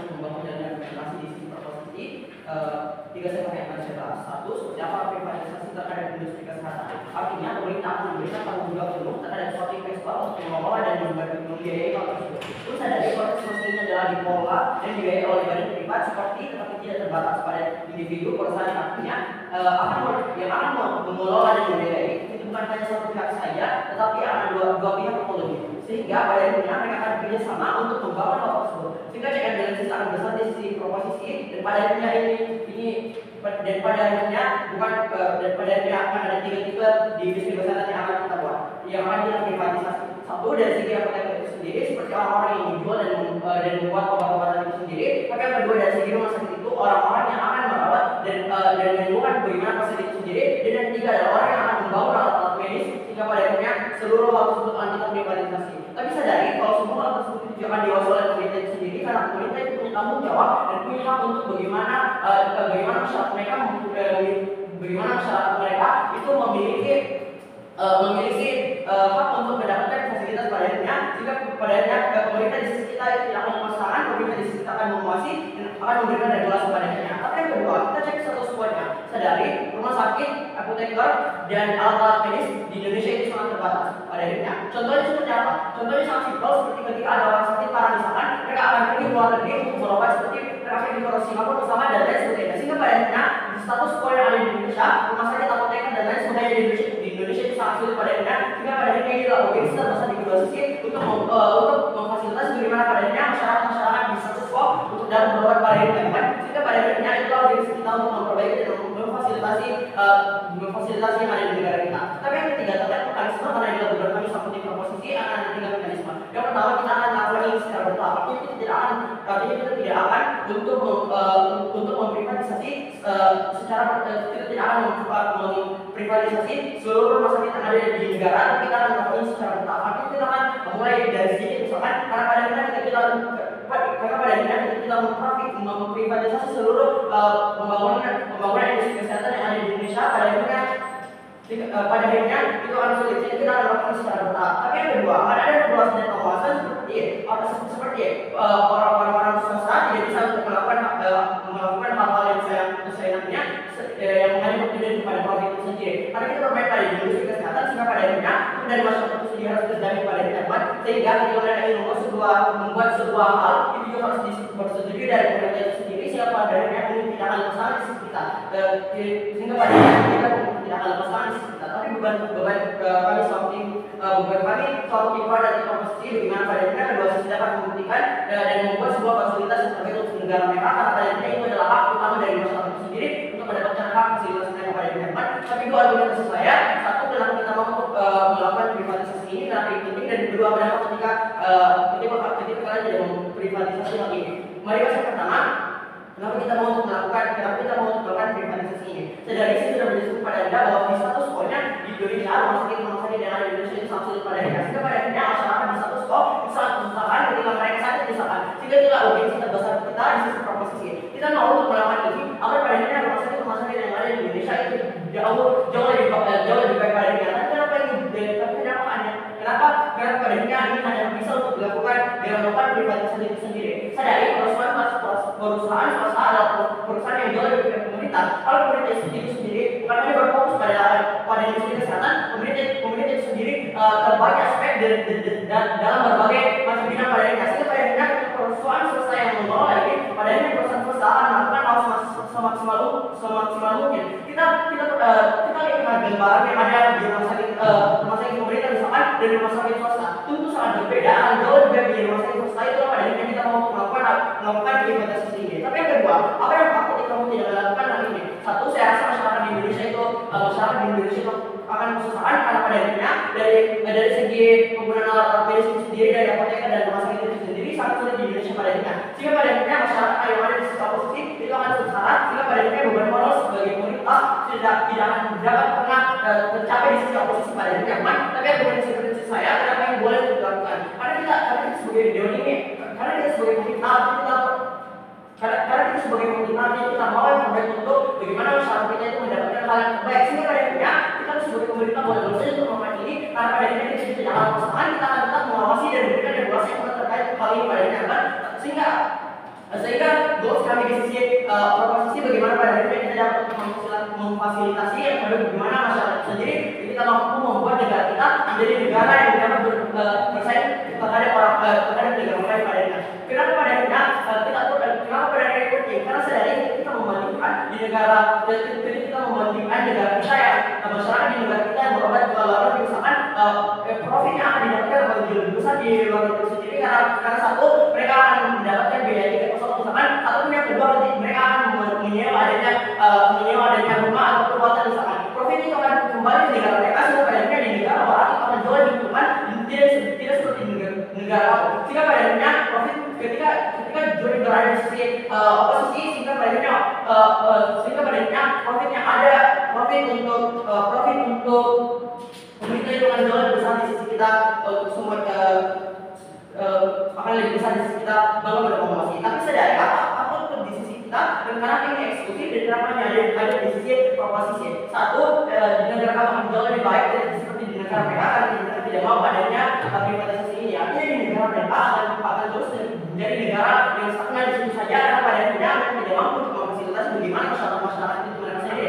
untuk membangun dan implementasi di sisi proposisi. Tiga segmen yang akan saya bahas. Satu, seperti apa privatisasi terhadap industri kesehatan. Artinya pemerintah akan memberikan tanggung jawab penuh terhadap suatu investor untuk mengelola dan membiayai hal tersebut. Terus dari proses mesinnya adalah dikelola dan dibiayai oleh badan privat seperti tetapi tidak terbatas pada individu perusahaan. Artinya yang akan mengelola dan membiayai itu bukan hanya satu pihak saja, tetapi ada dua pihak atau lebih. Sehingga pada akhirnya mereka akan bekerja sama untuk membangun hal tersebut. Sehingga check and balances akan besar di sisi proposisi dan pada akhirnya dan pada akhirnya akan ada tiga tipe di industri kesehatan yang akan kita buat, yang akan kita privatisasi. Satu dari segi apotek itu sendiri seperti orang-orang yang menjual dan membuat obat-obatan itu sendiri. Tapi yang kedua dari segi rumah sakit itu orang-orang yang akan merawat dan menyembuhkan bagaimana pasien itu sendiri. Dan yang ketiga adalah orang yang akan membangun alat-alat medis sehingga pada akhirnya seluruh hal tersebut akan kita privatisasi. Tapi sadari kalau semua hal tersebut itu akan diolah oleh pemerintah itu sendiri karena pemerintah itu punya tanggung jawab dan punya hak untuk bagaimana masyarakat mereka itu memiliki hak untuk mendapatkan fasilitas pada akhirnya. Jika pada akhirnya pemerintah di sisi kita tidak akan memaksakan, pemerintah di sisi kita akan menguasai dan akan memberikan regulasi pada akhirnya. Tapi yang kedua, kita cek status quo-nya. Sadari rumah sakit, apoteker dan alat-alat medis di Indonesia itu sangat terbatas pada akhirnya. Contohnya seperti apa? Contohnya sangat simpel seperti ketika ada orang sakit parah misalkan, mereka akan pergi ke luar negeri untuk berobat seperti mereka pergi ke Singapura bersama dan lain sebagainya. Sehingga pada akhirnya status quo yang ada di Indonesia, rumah sakit, apoteker dan lain sebagainya di Indonesia itu sangat sulit pada akhirnya. Sehingga pada akhirnya ini adalah organisasi terbesar di kedua sisi untuk memfasilitasi bagaimana pada akhirnya masyarakat bisa sukses untuk dapat berobat pada akhirnya. Sehingga pada akhirnya itu organisasi kita untuk memperbaiki dan memfasilitasi yang ada di negara kita. Tapi yang ketiga terkait mekanisme karena di beberapa kami sangkut di proposisi akan ada tiga mekanisme. Yang pertama kita akan melakukan ini secara bertahap. Artinya kita tidak akan untuk memprivatisasi kita tidak akan memprivatisasi seluruh rumah sakit yang ada di negara. Tapi kita akan melakukan ini secara bertahap. Artinya kita akan mulai dari sedikit misalkan karena pada akhirnya kita memprivatisasi seluruh pembangunan industri kesehatan yang ada di Indonesia. Pada akhirnya itu akan sulit. Jadi kita akan melakukan secara bertahap. Tapi yang kedua, ada regulasi dan pengawasan seperti orang-orang swasta tidak bisa untuk melakukan hal-hal yang saya namanya yang hanya bertujuan kepada profit itu sendiri. Karena kita bermain pada industri kesehatan sehingga pada akhirnya itu dari masyarakat itu sendiri harus terjamin pada akhirnya. Sehingga ketika mereka ingin membuat sebuah hal itu juga harus disetujui dari pemerintah itu sendiri sehingga pada akhirnya tidak akan lepas di sisi kita. Sehingga pada akhirnya kita tidak akan lepas di sisi kita. Tapi beban kami soal tim dan proposisi bagaimana pada akhirnya kedua sisi dapat membuktikan dan membuat sebuah fasilitas yang terbaik untuk negara mereka karena pada akhirnya itu adalah hak utama dari masyarakat itu sendiri untuk mendapatkan hak fasilitas mereka pada akhirnya. Tapi dua argumentasi saya, satu kenapa kita mau untuk melakukan privatisasi ini karena ini penting, dan kedua kenapa ketika kalian tidak memprivatisasi hal ini. Mari yang pertama, kenapa kita mau untuk melakukan privatisasi ini? Sedari saya sudah menjelaskan kepada Anda bahwa di status quo-nya di Indonesia rumah sakit yang ada di Indonesia itu sangat sulit pada akhirnya. Sehingga pada akhirnya masyarakat di status quo itu sangat kesusahan ketika mereka sakit misalkan. Sehingga itulah urgensi terbesar kita di sisi proposisi. Kita mau untuk melakukan ini agar pada akhirnya rumah sakit yang ada di Indonesia itu jauh lebih baik pada akhirnya. Kenapa pada akhirnya ini hanya bisa untuk dilakukan dengan melakukan privatisasi itu sendiri. Sadari perusahaan swasta adalah perusahaan yang jauh lebih dari pemerintah. Kalau pemerintah itu sendiri bukan hanya berfokus pada industri kesehatan, pemerintah itu sendiri terbanyak aspek dan dalam berbagai macam bidang pada akhirnya. Sehingga pada akhirnya perusahaan swasta yang mengelola ini pada akhirnya perusahaan swasta akan melakukan hal semaksimal mungkin. Kita lihat gambaran yang ada di rumah sakit pemerintah misalkan dan rumah sakit swasta tentu sangat berbeda. Jauh lebih baik di rumah sakit swasta itu pada akhirnya kita mau melakukan privatisasi ini. Tapi yang kedua, apa yang takut kamu tidak melakukan hal ini? Satu, saya rasa masyarakat di Indonesia itu akan kesusahan karena pada akhirnya dari segi penggunaan alat medis itu sendiri, dari apoteker dan rumah sakit itu sendiri sangat sulit di Indonesia pada akhirnya. Sehingga pada akhirnya masyarakat yang ada di sisi posisi itu akan kesusahan. Sehingga pada akhirnya beban moral sebagai pemerintah tidak akan dapat pernah tercapai di sisi posisi pada akhirnya. Tapi argumentasi saya kenapa yang boleh dilakukan? Karena kita sebagai ini, karena kita sebagai pemerintah kita mau yang terbaik untuk bagaimana masyarakat kita itu mendapatkan hal yang terbaik. Sehingga pada akhirnya kita sebagai pemerintah boleh saja untuk melakukan ini karena pada akhirnya kita tidak akan pasangan, kita akan tetap mengawasi dan memberikan regulasi yang terkait hal ini pada akhirnya. Sehingga Sehingga goals kami di sisi proposisi bagaimana pada akhirnya kita dapat memfasilitasi bagaimana masyarakat sendiri kita mampu membuat negara kita menjadi negara yang dapat bersaing terhadap terhadap negara lain pada akhirnya. Kenapa pada akhirnya kenapa pada akhirnya penting? Karena sedari kita membandingkan di negara kita membandingkan negara kita yang masyarakat di negara kita yang berobat ke luar negeri, misalkan profit yang akan didapatkan lebih besar di luar negeri sendiri karena satu mereka akan mendapatkan biaya tiket pesawat misalkan, ataupun yang kedua mereka akan menyewa adanya rumah atau perbuatan misalkan. Profit itu akan kembali ke negara mereka sehingga pada akhirnya di negara orang itu akan jauh diuntungkan tidak seperti negara aku. Sehingga pada akhirnya profit ketika jual berada di sisi oposisi sehingga pada akhirnya profitnya ada profit untuk pemerintah itu akan jauh lebih besar di sisi kita untuk semua akan lebih besar di sisi kita bahwa berpromosi. Tapi sadari apa untuk di sisi kita dan karena ini eksklusif dan namanya ada di sisi proposisi. Satu, di negara kamu akan jauh lebih baik seperti di negara mereka karena kita tidak mau adanya privatisasi ini. Artinya di negara mereka akan terus menjadi negara yang stagnan di situ saja karena pada akhirnya mereka tidak mampu untuk memfasilitasi bagaimana masyarakat itu mereka sendiri.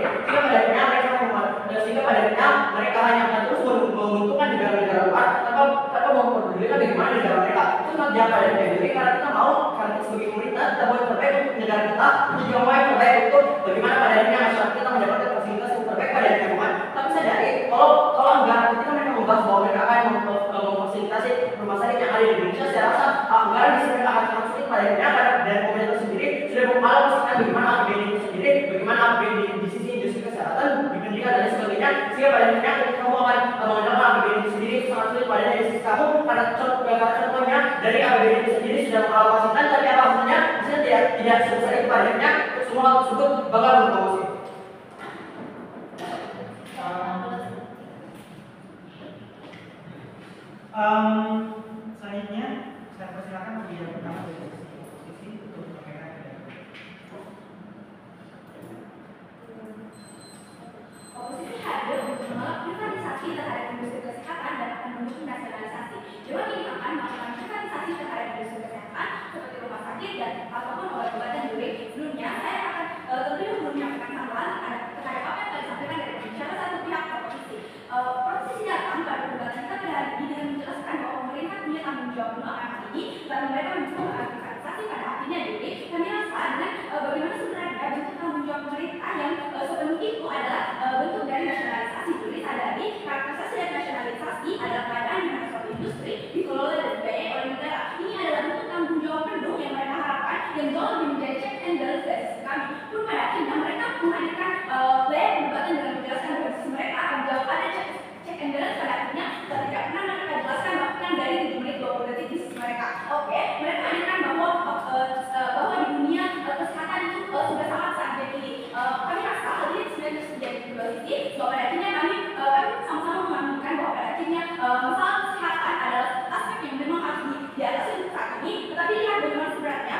Sehingga pada akhirnya mereka hanya akan terus menguntungkan negara-negara luar tanpa memperdulikan bagaimana negara mereka. Itu sangat jahat pada akhirnya. Jadi karena kita mau, karena kita sebagai pemerintah kita mau yang terbaik untuk negara kita, kita juga mau yang terbaik untuk bagaimana pada akhirnya masyarakat kita mendapatkan fasilitas yang terbaik pada akhirnya bukan. Tapi sadari kalau anggaran ketika mereka membahas bahwa mereka akan memfasilitasi rumah sakit yang ada di Indonesia, saya rasa anggaran di sini akan sangat sulit pada akhirnya karena dari pemerintah sendiri sudah mengalokasikan bagaimana APBD itu sendiri, bagaimana APBD di sisi industri kesehatan, di pendidikan dan sebagainya. Sehingga pada akhirnya ketika kamu akan mengenalkan APBD itu sendiri itu sangat sulit pada dari sisi kamu karena contohnya dari APBD itu sendiri sudah mengalokasikan tapi apa hasilnya? Hasilnya tidak sebesar itu pada akhirnya semua hal tersebut bakal berpromosi. Selanjutnya saya persilakan pembicara pertama dari posisi untuk menyampaikan. Oposisi hadir untuk menolak privatisasi terhadap industri kesehatan dan akan mendukung nasionalisasi. Dewan ini akan melakukan privatisasi terhadap industri kesehatan seperti rumah sakit dan ataupun obat-obatan jurik. Sebelumnya saya akan terlebih dahulu menyampaikan tambahan terhadap apa yang telah disampaikan dari salah satu pihak oposisi. Oposisi datang pada perdebatan kita pada hari ini dengan menjelaskan bahwa pemerintah punya tanggung jawab untuk akan hal ini karena mereka mencoba privatisasi pada artinya. Jadi kami rasa dengan bagaimana sebenarnya bentuk tanggung jawab pemerintah yang sepenuh itu adalah bentuk dari nasionalisasi. Jadi sadari karakterisasi dan nasionalisasi adalah keadaan di mana suatu industri dikelola dan dibiayai oleh negara. Ini adalah bentuk tanggung jawab penuh yang mereka harapkan yang jauh lebih menjadi check and balance dari sisi kami. Pun pada akhirnya mereka menghadirkan layar perdebatan dengan menjelaskan bahwa sisi mereka akan jauh ada check and balance pada akhirnya tidak pernah mereka jelaskan bahkan dari 7 menit 20 detik di sisi mereka. Oke, mereka hadirkan bahwa di dunia kesehatan itu sudah sangat jadi kami rasa hal ini sebenarnya terjadi di dua sisi. So pada akhirnya kami sama-sama mengaminkan bahwa pada akhirnya masalah kesehatan adalah aspek yang memang harus diatasi untuk saat ini. Tetapi lihat bagaimana sebenarnya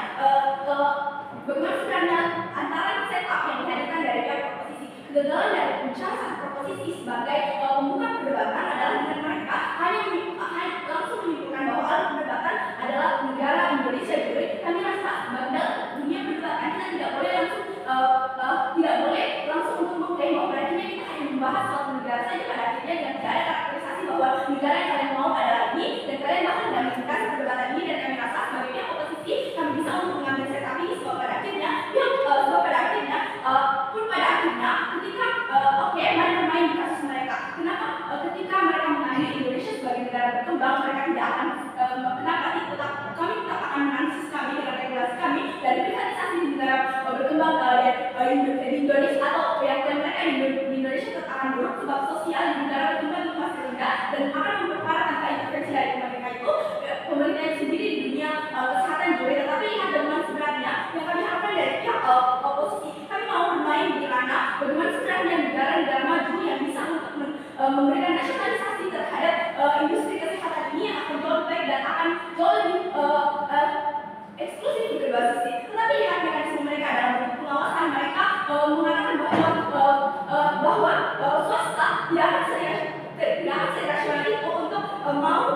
antara setup yang dihadirkan dari pihak proposisi. Kegagalan dari salah satu proposisi sebagai pembuka perdebatan adalah dengan mereka hanya langsung menyimpulkan bahwa alat perdebatan adalah negara Indonesia. Jadi kami rasa dalam dunia perdebatan kita tidak boleh langsung untuk mengklaim bahwa pada akhirnya kita hanya membahas suatu negara saja pada akhirnya dan tidak ada karakterisasi bahwa negara yang kalian mau adalah ini dan kalian bahkan tidak menginginkan perdebatan ini. Dan kami rasa sebagai pihak oposisi kami bisa untuk mengambil setup ini sebab pada akhirnya ketika mari bermain di kasus mereka. Kenapa ketika mereka mengambil Indonesia sebagai negara berkembang mereka tidak akan kami tetap akan menansis kami dengan regulasi kami dan privatisasi di negara berkembang di Indonesia atau yang mereka di Indonesia tetap akan buruk sebab sosial di negara berkembang itu masih rendah dan akan memperparah tanpa intervensi dari pemerintah itu pemerintah sendiri di dunia kesehatan juga. Tetapi lihat bagaimana sebenarnya yang kami harapkan dari pihak oposisi. Kami mau bermain di ranah bagaimana sebenarnya negara-negara maju yang bisa untuk memberikan nasionalisasi terhadap industri kesehatan ini yang akan jauh lebih baik dan akan jauh lebih eksklusif di kedua sisi. Tetapi lihat mekanisme mereka dalam bentuk pengawasan mereka mengatakan bahwa swasta tidak akan serasional itu untuk mau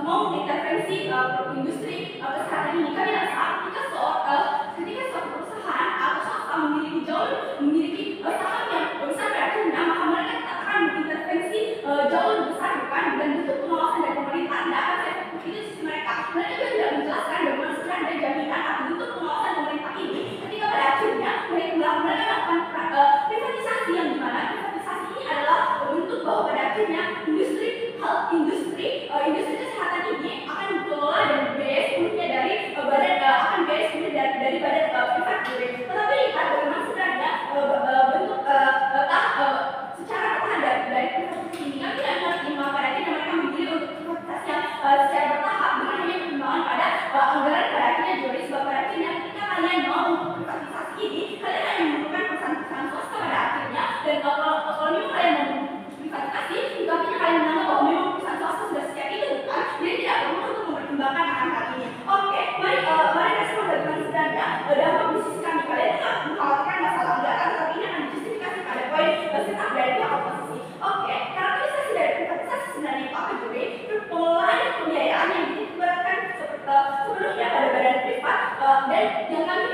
mengintervensi industri kesehatan ini. anggaran pada akhirnya juri, sebab pada akhirnya ketika kalian mau privatisasi ini, kalian hanya memerlukan perusahaan-perusahaan swasta pada akhirnya. Dan kalau memang kalian mau privatisasi, itu artinya kalian menganggap bahwa memang perusahaan swasta sudah siap itu, bukan? Jadi tidak perlu untuk mempertimbangkan akan hal ini. Oke, mari respon bagaimana sebenarnya dampak bisnis kami. Kalian tidak mengkhawatirkan masalah anggaran, tapi ini akan dijustifikasi pada poin setup dari pihak oposisi. Oke, karakterisasi dari privatisasi sebenarnya itu apa, juri? Pengelolaan dan pembiayaan yang ditimbulkan sebelumnya pada badan privat, dan yang kami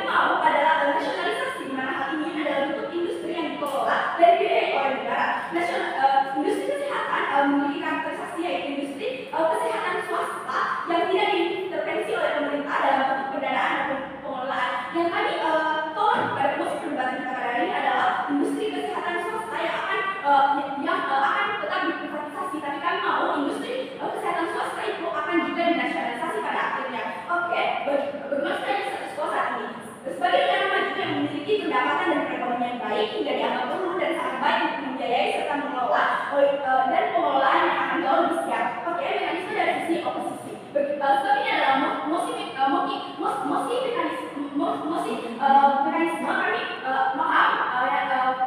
mau adalah nasionalisasi, di mana hal ini adalah bentuk industri yang dikelola dan dibiayai oleh negara. Industri kesehatan memiliki karakterisasi yaitu industri kesehatan swasta yang tidak diintervensi oleh pemerintah dalam bentuk pendanaan dan pengelolaan. Yang kami tolak pada proses perdebatan kita pada hari ini adalah industri kesehatan swasta yang akan tetap diprivatisasi, tapi kami mau industri kesehatan swasta itu akan juga dinasionalisasi pada akhirnya. Oke, bagaimana sebenarnya status quo saat ini? Sebagai negara maju yang memiliki pendapatan dan perekonomian baik hingga dianggap perlu dan sangat baik untuk membiayai serta mengelola dan pengelolaan yang akan jauh lebih siap. Oke, mekanisme dari sisi oposisi. Sebab ini adalah mekanisme kami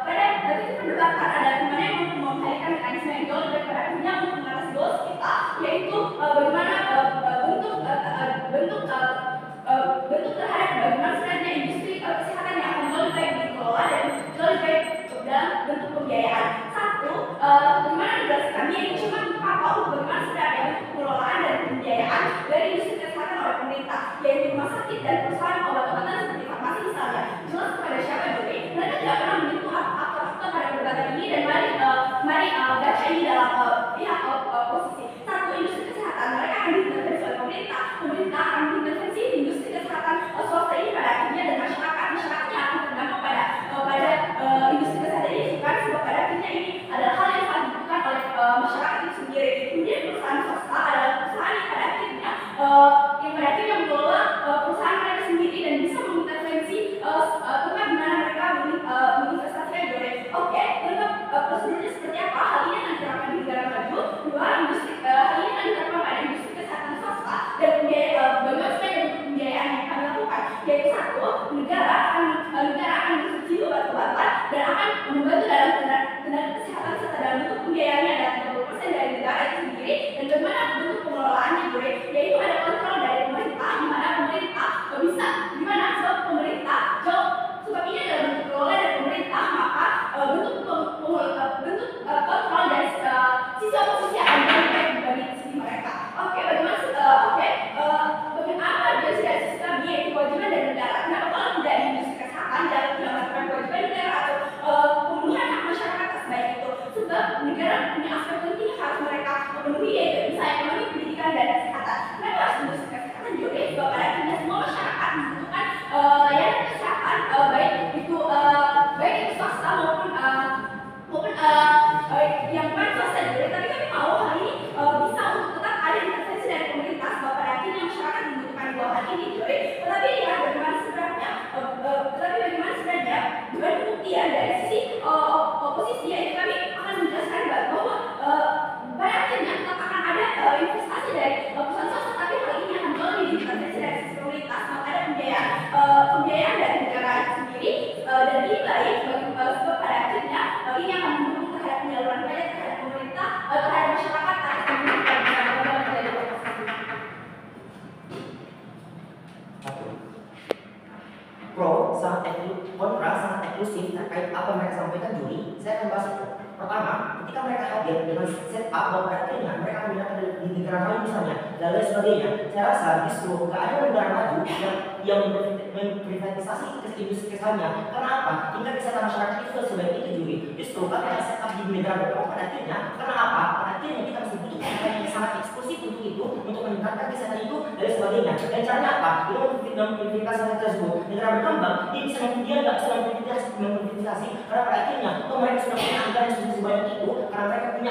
pada titik perdebatan ada dimana yang memiliki mekanisme yang jauh lebih pada akhirnya untuk mengatasi goals kita, yaitu bagaimana bentuk terhadap bagaimana sebenarnya industri kesehatan yang akan jauh lebih baik dikelola dan jauh lebih baik dalam bentuk pembiayaan. Satu, bagaimana regulasi kami yang cuma apa bagaimana sebenarnya bentuk pengelolaan dan pembiayaan dari industri kesehatan oleh pemerintah, yaitu rumah sakit dan perusahaan obat-obatan seperti farmasi misalnya. Jelas kepada siapa, Juri? Mereka tidak pernah menyentuh aktor-aktor pada perdebatan ini, dan mari baca ini dalam pihak posisi. Satu, industri kesehatan mereka akan diintervensi oleh pemerintah akan mengintervensi industri kesehatan swasta ini pada akhirnya, dan masyarakatnya akan terdampak pada industri kesehatan ini, bukan? Sebab pada akhirnya ini adalah hal yang sangat dibutuhkan oleh masyarakat itu sendiri. Kemudian perusahaan swasta adalah perusahaan yang pada akhirnya mengelola perusahaan mereka sendiri dan bisa mengintervensi tempat di mana mereka menginvestasikan, Juri. Oke, untuk prosedurnya seperti apa? Hal ini akan diterapkan di negara maju. Dua, hal ini akan diterapkan pada industri kesehatan swasta dan bagaimana sebenarnya bentuk pembiayaan yang kami lakukan, yaitu satu, negara akan mensubsidi obat-obatan dan akan membantu dalam tenaga kesehatan serta dalam bentuk pembiayaannya adalah 30% dari negara itu sendiri. Dan bagaimana bentuk pengelolaannya, Juri? Yaitu ada kontrol dari pemerintah, di mana pemerintah bisa, di mana sebab pemerintah sebab ini adalah bentuk kelola dari pemerintah, maka bentuk kontrol dari sisi oposisi akan lebih baik dibanding sisi mereka. Oke, bagaimana dari sisi kami yaitu kewajiban dari negara. Kenapa kalau tidak di industri kesehatan dapat melakukan kewajiban negara atau pemenuhan hak masyarakat sebaik itu? Sebab negara punya aspek penting yang harus mereka penuhi, yaitu misalnya ekonomi, pendidikan, dan kesehatan. Kenapa harus industri kesehatan, Juri? Sebab pada akhirnya semua masyarakat membutuhkan layanan kesehatan, baik itu swasta maupun yang bukan swasta, Juri. Tapi kami mau hal ini bisa untuk tetap ada intervensi dari pemerintah, sebab pada akhirnya masyarakat membutuhkan dua hal ini, Juri. Tetapi lihat bagaimana sebenarnya dengan pembuktian dari sisi oposisi, yaitu kami akan menjelaskan bahwa pada akhirnya tetap akan ada investasi dari perusahaan swasta, tapi hal ini akan jauh lebih diintervensi dari sisi pemerintah, maka ada pembiayaan dari negara itu sendiri, dan ini baik sebab pada akhirnya ini akan mendukung terhadap penyaluran pajak terhadap pemerintah, terhadap masyarakat atas kemudian dari oposisi. Pro kontra sangat eksklusif terkait apa mereka sampaikan, Juri. Saya akan bahas itu. Pertama, ketika mereka hadir dengan setup bahwa akhirnya mereka menggunakan di negara lain misalnya dan lain sebagainya, saya rasa justru nggak ada negara maju yang memprivatisasi industri kesannya. Karena apa? Tingkat kesehatan masyarakat itu sudah sebaik itu, Juri. Justru kalau kita setup di negara berkembang pada akhirnya, karena apa? Pada akhirnya kita masih butuh yang sangat eksklusif untuk itu, untuk meningkatkan kesehatan itu dan sebagainya. Dan caranya apa? Dengan memprivatisasi tersebut, negara berkembang dia nggak bisa memprivatisasi karena pada akhirnya mereka sudah punya anggaran yang sebanyak itu, karena mereka punya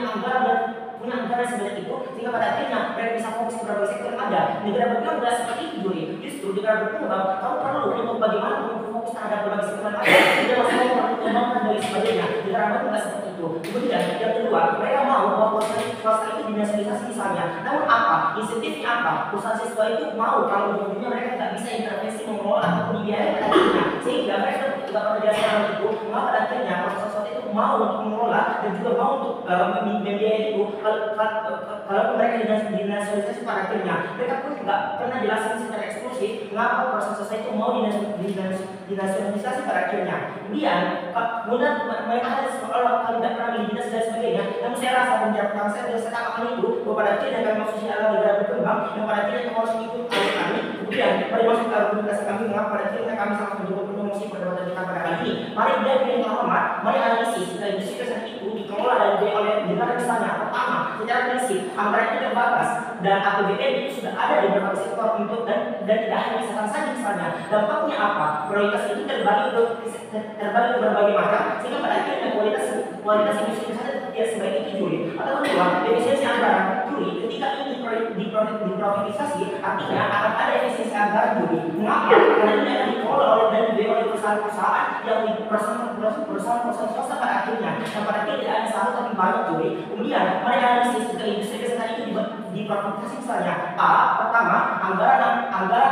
anggaran sebanyak itu, sehingga pada akhirnya mereka bisa fokus ke berbagai sektor yang ada. Negara berkembang tidak seperti itu, Juri. Justru negara berkembang kamu perlu untuk bagaimana fokus terhadap berbagai sektor yang ada, tidak masalah mengembangkan dan sebagainya. Negara berkembang tidak seperti itu. itu. Kemudian yang kedua, mereka mau bahwa swasta itu dinasialisasi misalnya. Namun apa? Insentifnya apa? Perusahaan siswa itu mau kalau ujung-ujungnya mereka tidak bisa intervensi mengelola ataupun dibiayai pada akhirnya. Sehingga mereka tidak pernah menjelaskan hal itu, maka pada akhirnya perusahaan swasta itu mau untuk mengelola dan juga mau untuk membiayai itu. Kalau mereka dinasialisasi pada akhirnya, mereka pun tidak pernah jelaskan secara eksklusif mengapa perusahaan swasta itu mau dinasialisasi pada akhirnya. Kemudian mereka hanya seolah kalau tidak pernah didinas dan sebagainya. Namun saya rasa menjawab pertama saya katakan itu bahwa pada akhirnya kami maksudnya adalah negara berkembang yang pada akhirnya kami harus ikut kami. Kemudian mari masuk ke argumentasi kami mengapa pada akhirnya kami sangat mendukung promosi perdebatan kita pada hari ini. Mari kita yang terhormat, mari analisis jika industri kesehatan itu dikelola dan dibiayai oleh negara misalnya. Pertama, secara prinsip anggaran itu terbatas dan APBN itu sudah ada di beberapa sektor untuk dan tidak hanya kesehatan saja misalnya. Dampaknya apa? Prioritas itu terbagi ke berbagai macam sehingga pada akhirnya kualitas industri kesehatan tidak sebaik itu juri. Atau kedua, efisiensi anggaran juri ketika ini diprivatisasi artinya akan ada efisiensi anggaran juri. Mengapa? Karena ini akan dikelola oleh dan dibiayai oleh perusahaan-perusahaan yang perusahaan swasta pada akhirnya. Yang pada akhirnya tidak hanya satu tapi banyak juri. Kemudian mari analisis jika industri kesehatan itu diprivatisasi misalnya. Pertama, anggaran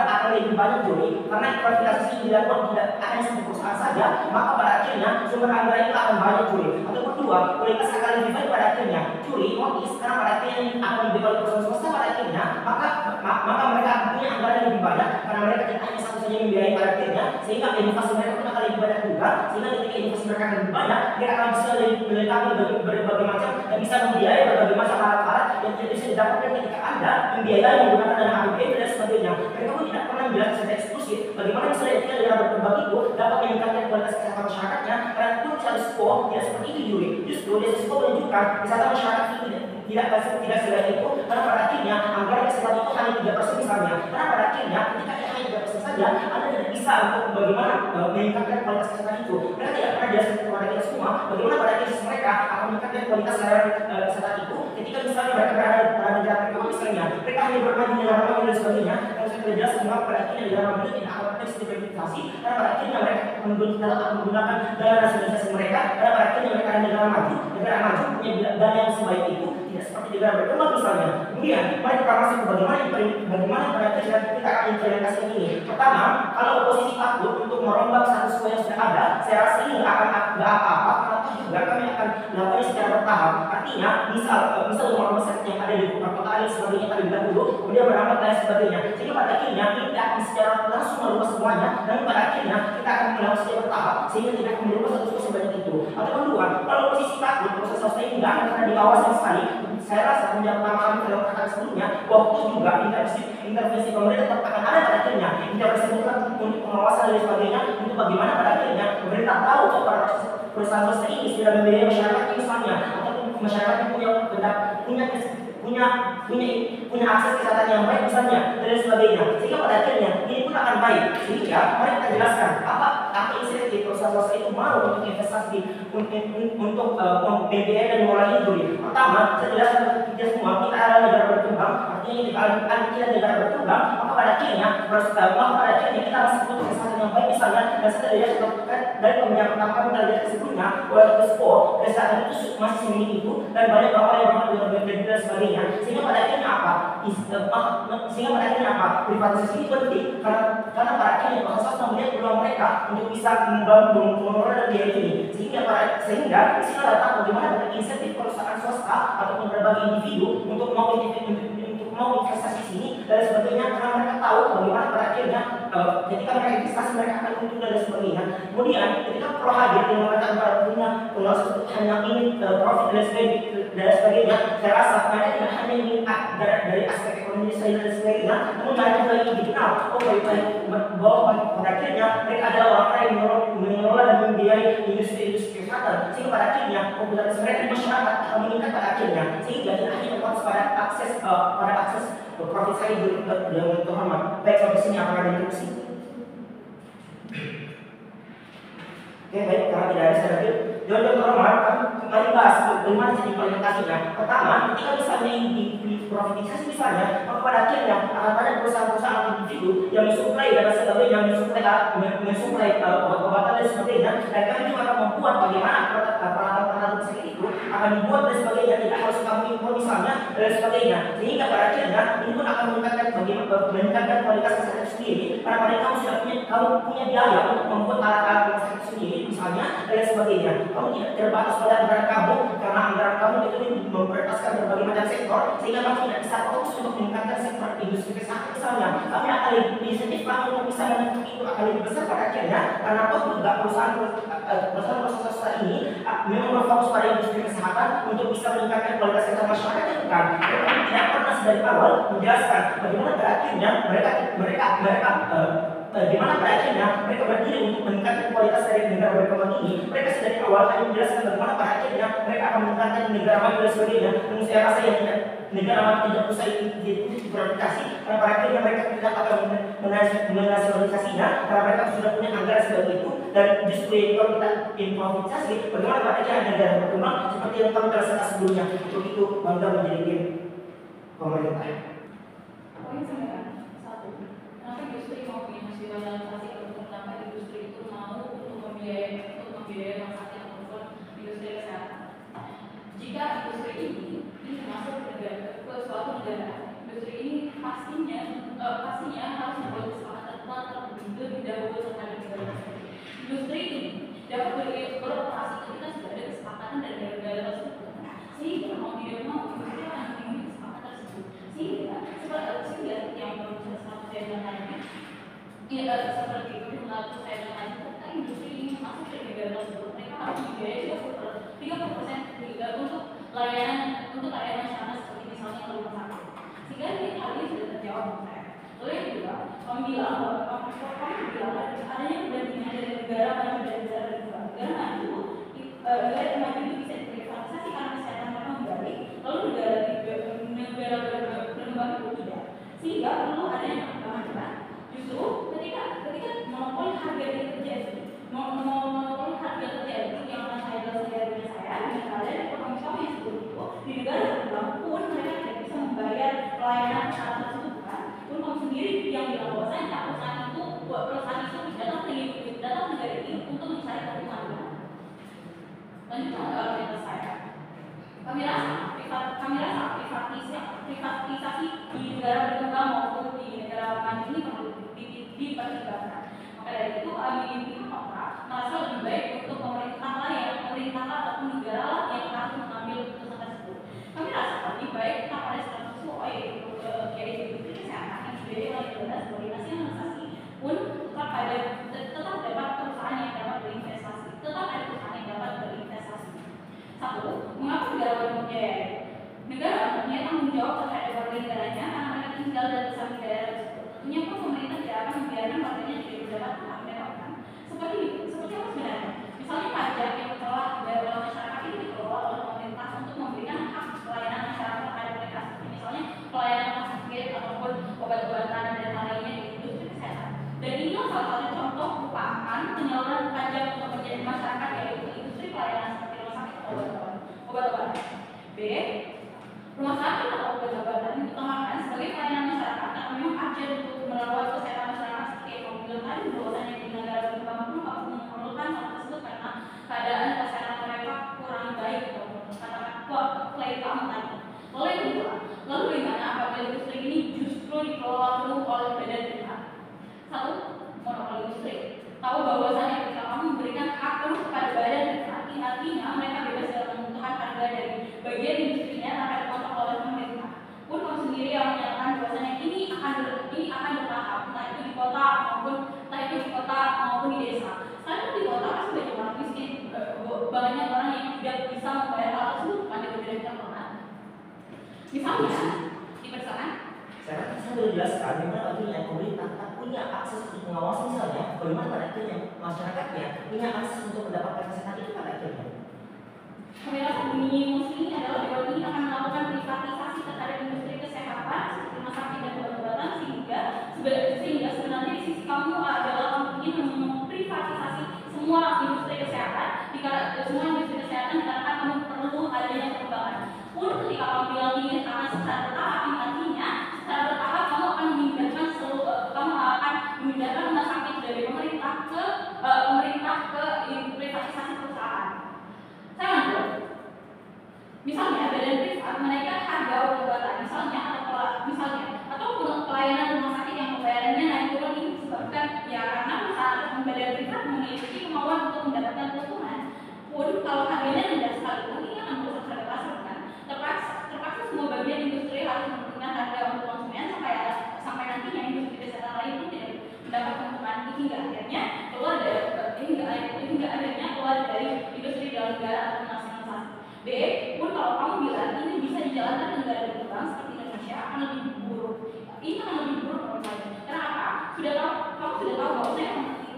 akan lebih banyak juri karena privatisasi ini dilakukan tidak hanya satu perusahaan saja, maka pada akhirnya sumber anggaran itu akan banyak juri. Atau kedua, kualitas akan lebih baik pada akhirnya. Juri notis karena pada akhirnya akan dibiayai oleh perusahaan swasta pada akhirnya, maka mereka akan punya anggaran yang lebih banyak karena mereka tidak hanya satu saja membiayai pada akhirnya, sehingga inovasi mereka pun akan lebih banyak juga. Sehingga ketika inovasi mereka lebih banyak, mereka akan bisa melengkapi berbagai macam dan bisa membiayai berbagai macam alat-alat yang tidak bisa didapatkan ketika Anda membiayai menggunakan dana APBN dan sebagainya. Mereka pun tidak pernah menjelaskan secara eksklusif bagaimana misalnya ketika negara berkembang itu dapat meningkatkan kualitas kesehatan masyarakatnya, karena itu status quo tidak seperti itu juri. Justru status quo menunjukkan kesehatan masyarakat itu tidak sebaik itu karena pada akhirnya anggaran kesehatan itu hanya 3% misalnya. Karena pada akhirnya ketika hanya 3% saja, Anda tidak bisa untuk bagaimana meningkatkan kualitas kesehatan itu. Mereka tidak pernah jelaskan kepada kita semua bagaimana pada akhirnya mereka akan meningkatkan kualitas kesehatan itu ketika misalnya mereka berada pada negara berkembang misalnya. Mereka hanya bermain di negara maju dan sebagainya. Yang saya tidak jelas mengapa pada akhirnya negara maju tidak akan melakukan diversifikasi karena pada akhirnya mereka menggunakan dana nasionalisasi mereka. Karena pada akhirnya mereka adalah negara maju punya dana yang sebaik itu tidak seperti negara berkembang misalnya. Kemudian mari kita masuk ke bagaimana pada akhirnya kita akan implementasikan ini. Pertama, kalau oposisi takut untuk merombak status quo yang sudah ada, saya rasa ini nggak apa-apa karena juga kami akan melakukannya secara bertahap. Artinya misal rumah sakit yang ada di perkotaan dan sebagainya terlebih dahulu, kemudian berambat dan sebagainya. Sehingga pada akhirnya kita akan secara langsung merubah semuanya dan pada akhirnya kita akan melakukan secara bertahap sehingga tidak akan merubah status quo sebanyak itu. Atau kedua, kalau oposisi takut proses swasta ini nggak akan pernah diawasi sekali. Saya rasa menjawab pertama kami dalam kata sebelumnya bahwa juga intervensi pemerintah tetap akan ada pada akhirnya. Intervensi pemerintah untuk pengawasan dan sebagainya untuk bagaimana pada akhirnya pemerintah tahu bahwa para perusahaan swasta ini sudah membiayai masyarakat misalnya ataupun masyarakat yang punya akses kesehatan yang baik misalnya dan sebagainya. Sehingga pada akhirnya ini pun akan baik. Sehingga mari kita jelaskan apa inisiatif perusahaan swasta itu mau untuk investasi untuk membiayai dan mengelola itu. Pertama, saya jelaskan kita semua kita adalah negara berkembang. Artinya kita negara berkembang, maka pada akhirnya kita masih butuh kesehatan yang baik misalnya. Dan saya lihat dari pembinaan pertama kami kita lihat sebelumnya bahwa kesehatan itu masih semini itu dan banyak orang yang berpikir dan sebagainya. Sehingga pada akhirnya apa? Privatisasi ini penting karena pada akhirnya perusahaan swasta melihat peluang mereka untuk bisa membangun mengelola dan biaya ini. Sehingga disini datang bagaimana insentif perusahaan swasta ataupun berbagai individu untuk mau investasi sini dan sebagainya karena mereka tahu bagaimana pada akhirnya ketika mereka investasi mereka akan untung dan sebagainya. Kemudian ketika pro hadir yang mengatakan para punya pengusaha hanya ingin profit dan sebagainya, saya rasa mereka tidak hanya ingin dari aspek ekonomi saja dan sebagainya, namun mereka juga ingin dikenal bahwa pada akhirnya mereka adalah orang yang mengelola dan membiayai industri kesehatan. Sehingga pada akhirnya popularitas mereka di masyarakat akan meningkat pada akhirnya. Sehingga tidak hanya berfokus pada akses profit saya dengan terhormat. Baik, sampai sini akan ada interupsi. Oke, baik, karena tidak ada saya lanjut. Dr. Romar, kami kembali bahas bagaimana cara implementasinya. Pertama, ketika misalnya di profitisasi misalnya, maka pada akhirnya akan ada perusahaan-perusahaan atau individu yang mensuplai dan sebagainya, mensuplai obat-obatan dan sebagainya, dan kami juga akan membuat bagaimana peralatan-peralatan rumah sakit itu akan dibuat dan sebagainya, tidak harus kamu impor misalnya dan sebagainya, sehingga pada akhirnya ini pun akan meningkatkan kualitas kesehatan sendiri, karena pada kamu punya biaya untuk membuat alat-alat rumah sakit sendiri misalnya dan sebagainya. Kamu tidak terbatas pada anggaran kamu, karena anggaran kamu itu memprioritaskan berbagai macam sektor, sehingga kamu tidak bisa fokus untuk meningkatkan sektor industri kesehatan misalnya. Kami akan lebih insentif kamu untuk bisa menentukan itu akan lebih besar pada akhirnya, karena toh juga perusahaan swasta ini memang berfokus pada industri kesehatan untuk bisa meningkatkan kualitas kesehatan masyarakat itu kan. Dan kami tidak pernah dari awal menjelaskan bagaimana pada akhirnya bagaimana pada akhirnya mereka berdiri untuk meningkatkan kualitas dari negara berkembang ini. Mereka dari awal hanya menjelaskan bagaimana pada akhirnya mereka akan meningkatkan negara maju dan sebagainya. Namun saya rasa yang negara maju tidak usah diprioritasasi, karena pada akhirnya mereka tidak akan menasionalisasinya, karena mereka sudah punya anggaran sebagai itu. Dan justru kalau kita improvisasi, bagaimana pada akhirnya negara berkembang seperti yang kami telah sebut sebelumnya, itu bangga menjadi tim pemerintah. Poin 9, 1. Kenapa industri mau nasionalisasi ataupun kenapa industri itu mau untuk membiayai rumah sakit ataupun industri kesehatan? Jika industri ini masuk ke suatu negara, industri ini pastinya harus membuat kesepakatan lebih dahulu terhadap negara tersebut. Industri ini dapat beroperasi ketika sudah ada kesepakatan dari negara tersebut. Sehingga mau tidak mau industri akan mengikuti kesepakatan tersebut. Sehingga yang saya bilang tadi, seperti itu mengatur saya bilang tadi, ketika industri ini masuk ke negara tersebut, mereka harus membiayai 30% untuk layanan masyarakat seperti misalnya rumah sakit. Sehingga hal ini sudah terjawab menurut saya. Lalu yang kedua, kami bilang adanya perbandingan dari negara maju dan negara berkembang. Negara maju itu bisa diprivatisasi karena kesehatan mereka membaik, lalu negara berkembang itu tidak. Sehingga perlu adanya perkembangan. Justru ketika monopoli harga ini terjadi, monopoli harga terjadi yang akan saya jelaskan dari saya dengan kalian ekonomi yang seperti itu di negara berkembang pun mereka tidak bisa membayar pelayanan saat tersebut kan. Pun kamu sendiri yang bilang bahwasanya perusahaan itu datang negara ini untuk mencari keuntungan. Lanjutkan cerita saya. Kami rasa privatisasi di negara berkembang maupun di negara maju ini perlu dipertimbangkan. Maka dari itu kami merasa lebih baik untuk pemerintah ataupun negara yang harus mengambil keputusan tersebut. Kami rasa lebih baik kita pada status quo yaitu industri kesehatan yang dibiayai oleh negara sebagai nasionalisasi pun tetap dapat perusahaan yang dapat berinvestasi. Satu, mengapa negara wajib membiayai? Negara mempunyai tanggung jawab terhadap warga negaranya karena mereka tinggal dan besar di daerah tersebut. Tentunya pun pemerintah tidak akan membiarkan warganya tidak mendapat hak mereka. Seperti apa sebenarnya? Misalnya pajak yang telah dibayar oleh masyarakat itu dikelola oleh pemerintah untuk memberikan hak pelayanan masyarakat terhadap mereka. Misalnya pelayanan rumah sakit ataupun obat-obatan dan lainnya di industri kesehatan. Dan inilah salah satu contoh merupakan penyaluran pajak untuk menjadi masyarakat yaitu industri pelayanan seperti rumah sakit atau obat-obatan. B. Rumah sakit atau obat-obatan diutamakan sebagai pelayanan masyarakat karena memang ajar untuk merawat kesehatan masyarakat seperti yang bilang tadi bahwasanya di negara berkembang pun memerlukan hal tersebut karena keadaan kesehatan mereka kurang baik atau katakan klaim kamu tadi. Lalu yang kedua, lalu bagaimana apabila industri ini justru dikelola penuh oleh badan pihak? Satu, monopoli industri. Tahu bahwasanya ketika kamu memberikan hak penuh kepada badan pihak, artinya mereka bebas dalam menentukan harga dari bagian industrinya tanpa dikontrol oleh pemerintah. Pun kamu sendiri yang menyatakan bahwasanya ini akan bertahap, entah itu di kota maupun di desa. Sekarang di kota pasti banyak orang miskin, banyak orang yang tidak bisa membayar hal tersebut pada bagian kita pernah. Misalnya di pedesaan. Saya sudah jelaskan bagaimana akhirnya pemerintah tak punya akses untuk mengawasi misalnya bagaimana pada akhirnya masyarakatnya punya akses untuk mendapatkan kesehatan itu pada akhirnya. Kami rasa bunyi musli ini adalah dewan ini akan melakukan privatisasi terhadap industri kesehatan seperti rumah sakit dan obat-obatan sehingga sebenarnya di sisi kamu adalah kamu ingin memprivatisasi semua industri kesehatan semua industri ketika kamu bilang ini akan secara bertahap, nantinya secara bertahap kamu akan memindahkan rumah sakit dari pemerintah ke privatisasi perusahaan. Saya lanjut. Misalnya badan privat menaikkan harga obat-obatan, atau pelayanan rumah sakit yang pembayarannya naik turun ini disebabkan ya karena perusahaan badan privat memiliki kemauan untuk mendapatkan keuntungan. Pun kalau harganya rendah sekalipun ini akan merusak harga pasar kan. Terpaksa semua bagian industri harus menurunkan harga untuk konsumen sampai nantinya industri kesehatan lain pun tidak mendapat keuntungan hingga akhirnya keluar dari industri dalam negara atau nasionalisasi. B. Pun kalau kamu bilang ini bisa dijalankan di negara berkembang seperti Indonesia akan lebih buruk. Ini akan lebih buruk menurut saya. Karena apa? Kamu sudah tahu bahwa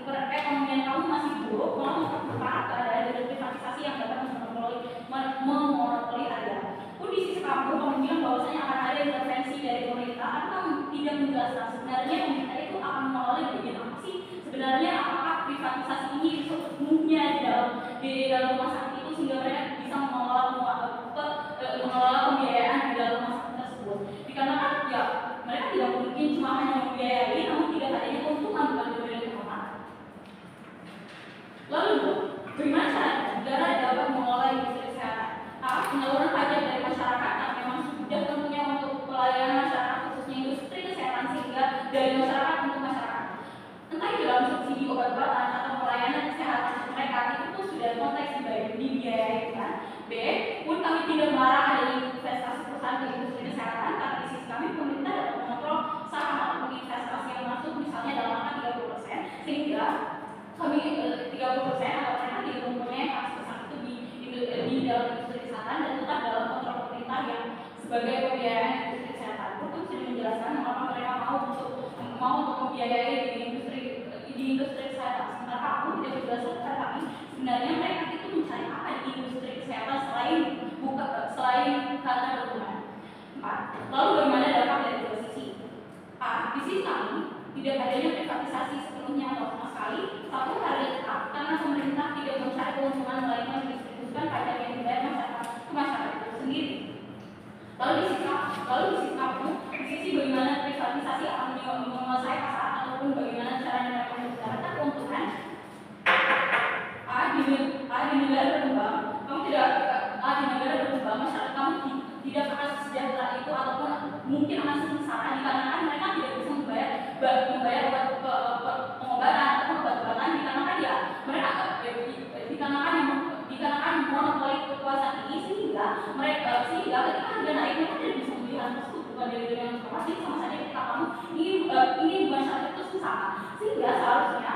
perekonomian kamu masih buruk, malah memperparah keadaan dari privatisasi yang dapat memonopoli harga. Pun di sisi kamu bilang bahwasanya akan ada intervensi dari pemerintah, tapi kamu tidak menjelaskan sebenarnya pemerintah itu akan mengelola bagian apa sih? Sebenarnya apakah privatisasi ini sepenuhnya di dalam rumah sakit itu sehingga mereka bisa mengelola pembiayaan di dalam rumah sakit tersebut? Dikarenakan ya mereka tidak mungkin cuma hanya membiayai, namun tidak adanya keuntungan bagi pemerintah. Lalu bagaimana cara negara dapat mengelola industri kesehatan? Penyaluran pajak dari masyarakat yang memang sudah tentunya untuk pelayanan masyarakat khususnya industri kesehatan sehingga dari masyarakat untuk masyarakat. Entah itu dalam subsidi obat-obatan atau pelayanan kesehatan mereka itu pun sudah konteks dibiayai kan. B. Pun kami tidak melarang adanya investasi perusahaan ke industri kesehatan karena di sisi kami pemerintah dapat mengontrol saham ataupun investasi yang masuk misalnya dalam angka 30% sehingga kami 30% atau mereka tidak mempunyai hak sebesar itu di dalam industri kesehatan dan tetap dalam kontrol pemerintah yang sebagai pembiayaan industri kesehatan. Itu sudah menjelaskan mengapa mereka mau untuk membiayai di industri kesehatan. Sementara aku tidak menjelaskan kepada kami sebenarnya mereka itu mencari apa di industri kesehatan selain karena keuntungan. 4. Lalu bagaimana dampak dari dua sisi? Di sisi kami tidak adanya privatisasi sepenuhnya atau sama sekali. Satu hal yang tetap karena pemerintah tidak mencari keuntungan melainkan mendistribusikan pajak yang dibayar ke masyarakat itu sendiri. Lalu di sisi bagaimana privatisasi akan menguasai pasar ataupun bagaimana cara mereka mendapatkan keuntungan. Di negara berkembang masyarakat kamu tidak akan sejahtera itu ataupun mungkin akan sengsara dikarenakan mereka tidak bisa membayar pengobatan ataupun obat-obatan dikarenakan ya mereka dikarenakan monopoli kekuasaan ini sehingga ketika harga naik mereka tidak bisa membeli hal tersebut bukan dari yang informasi sama saja ketika kamu ini masyarakat itu sengsara sehingga seharusnya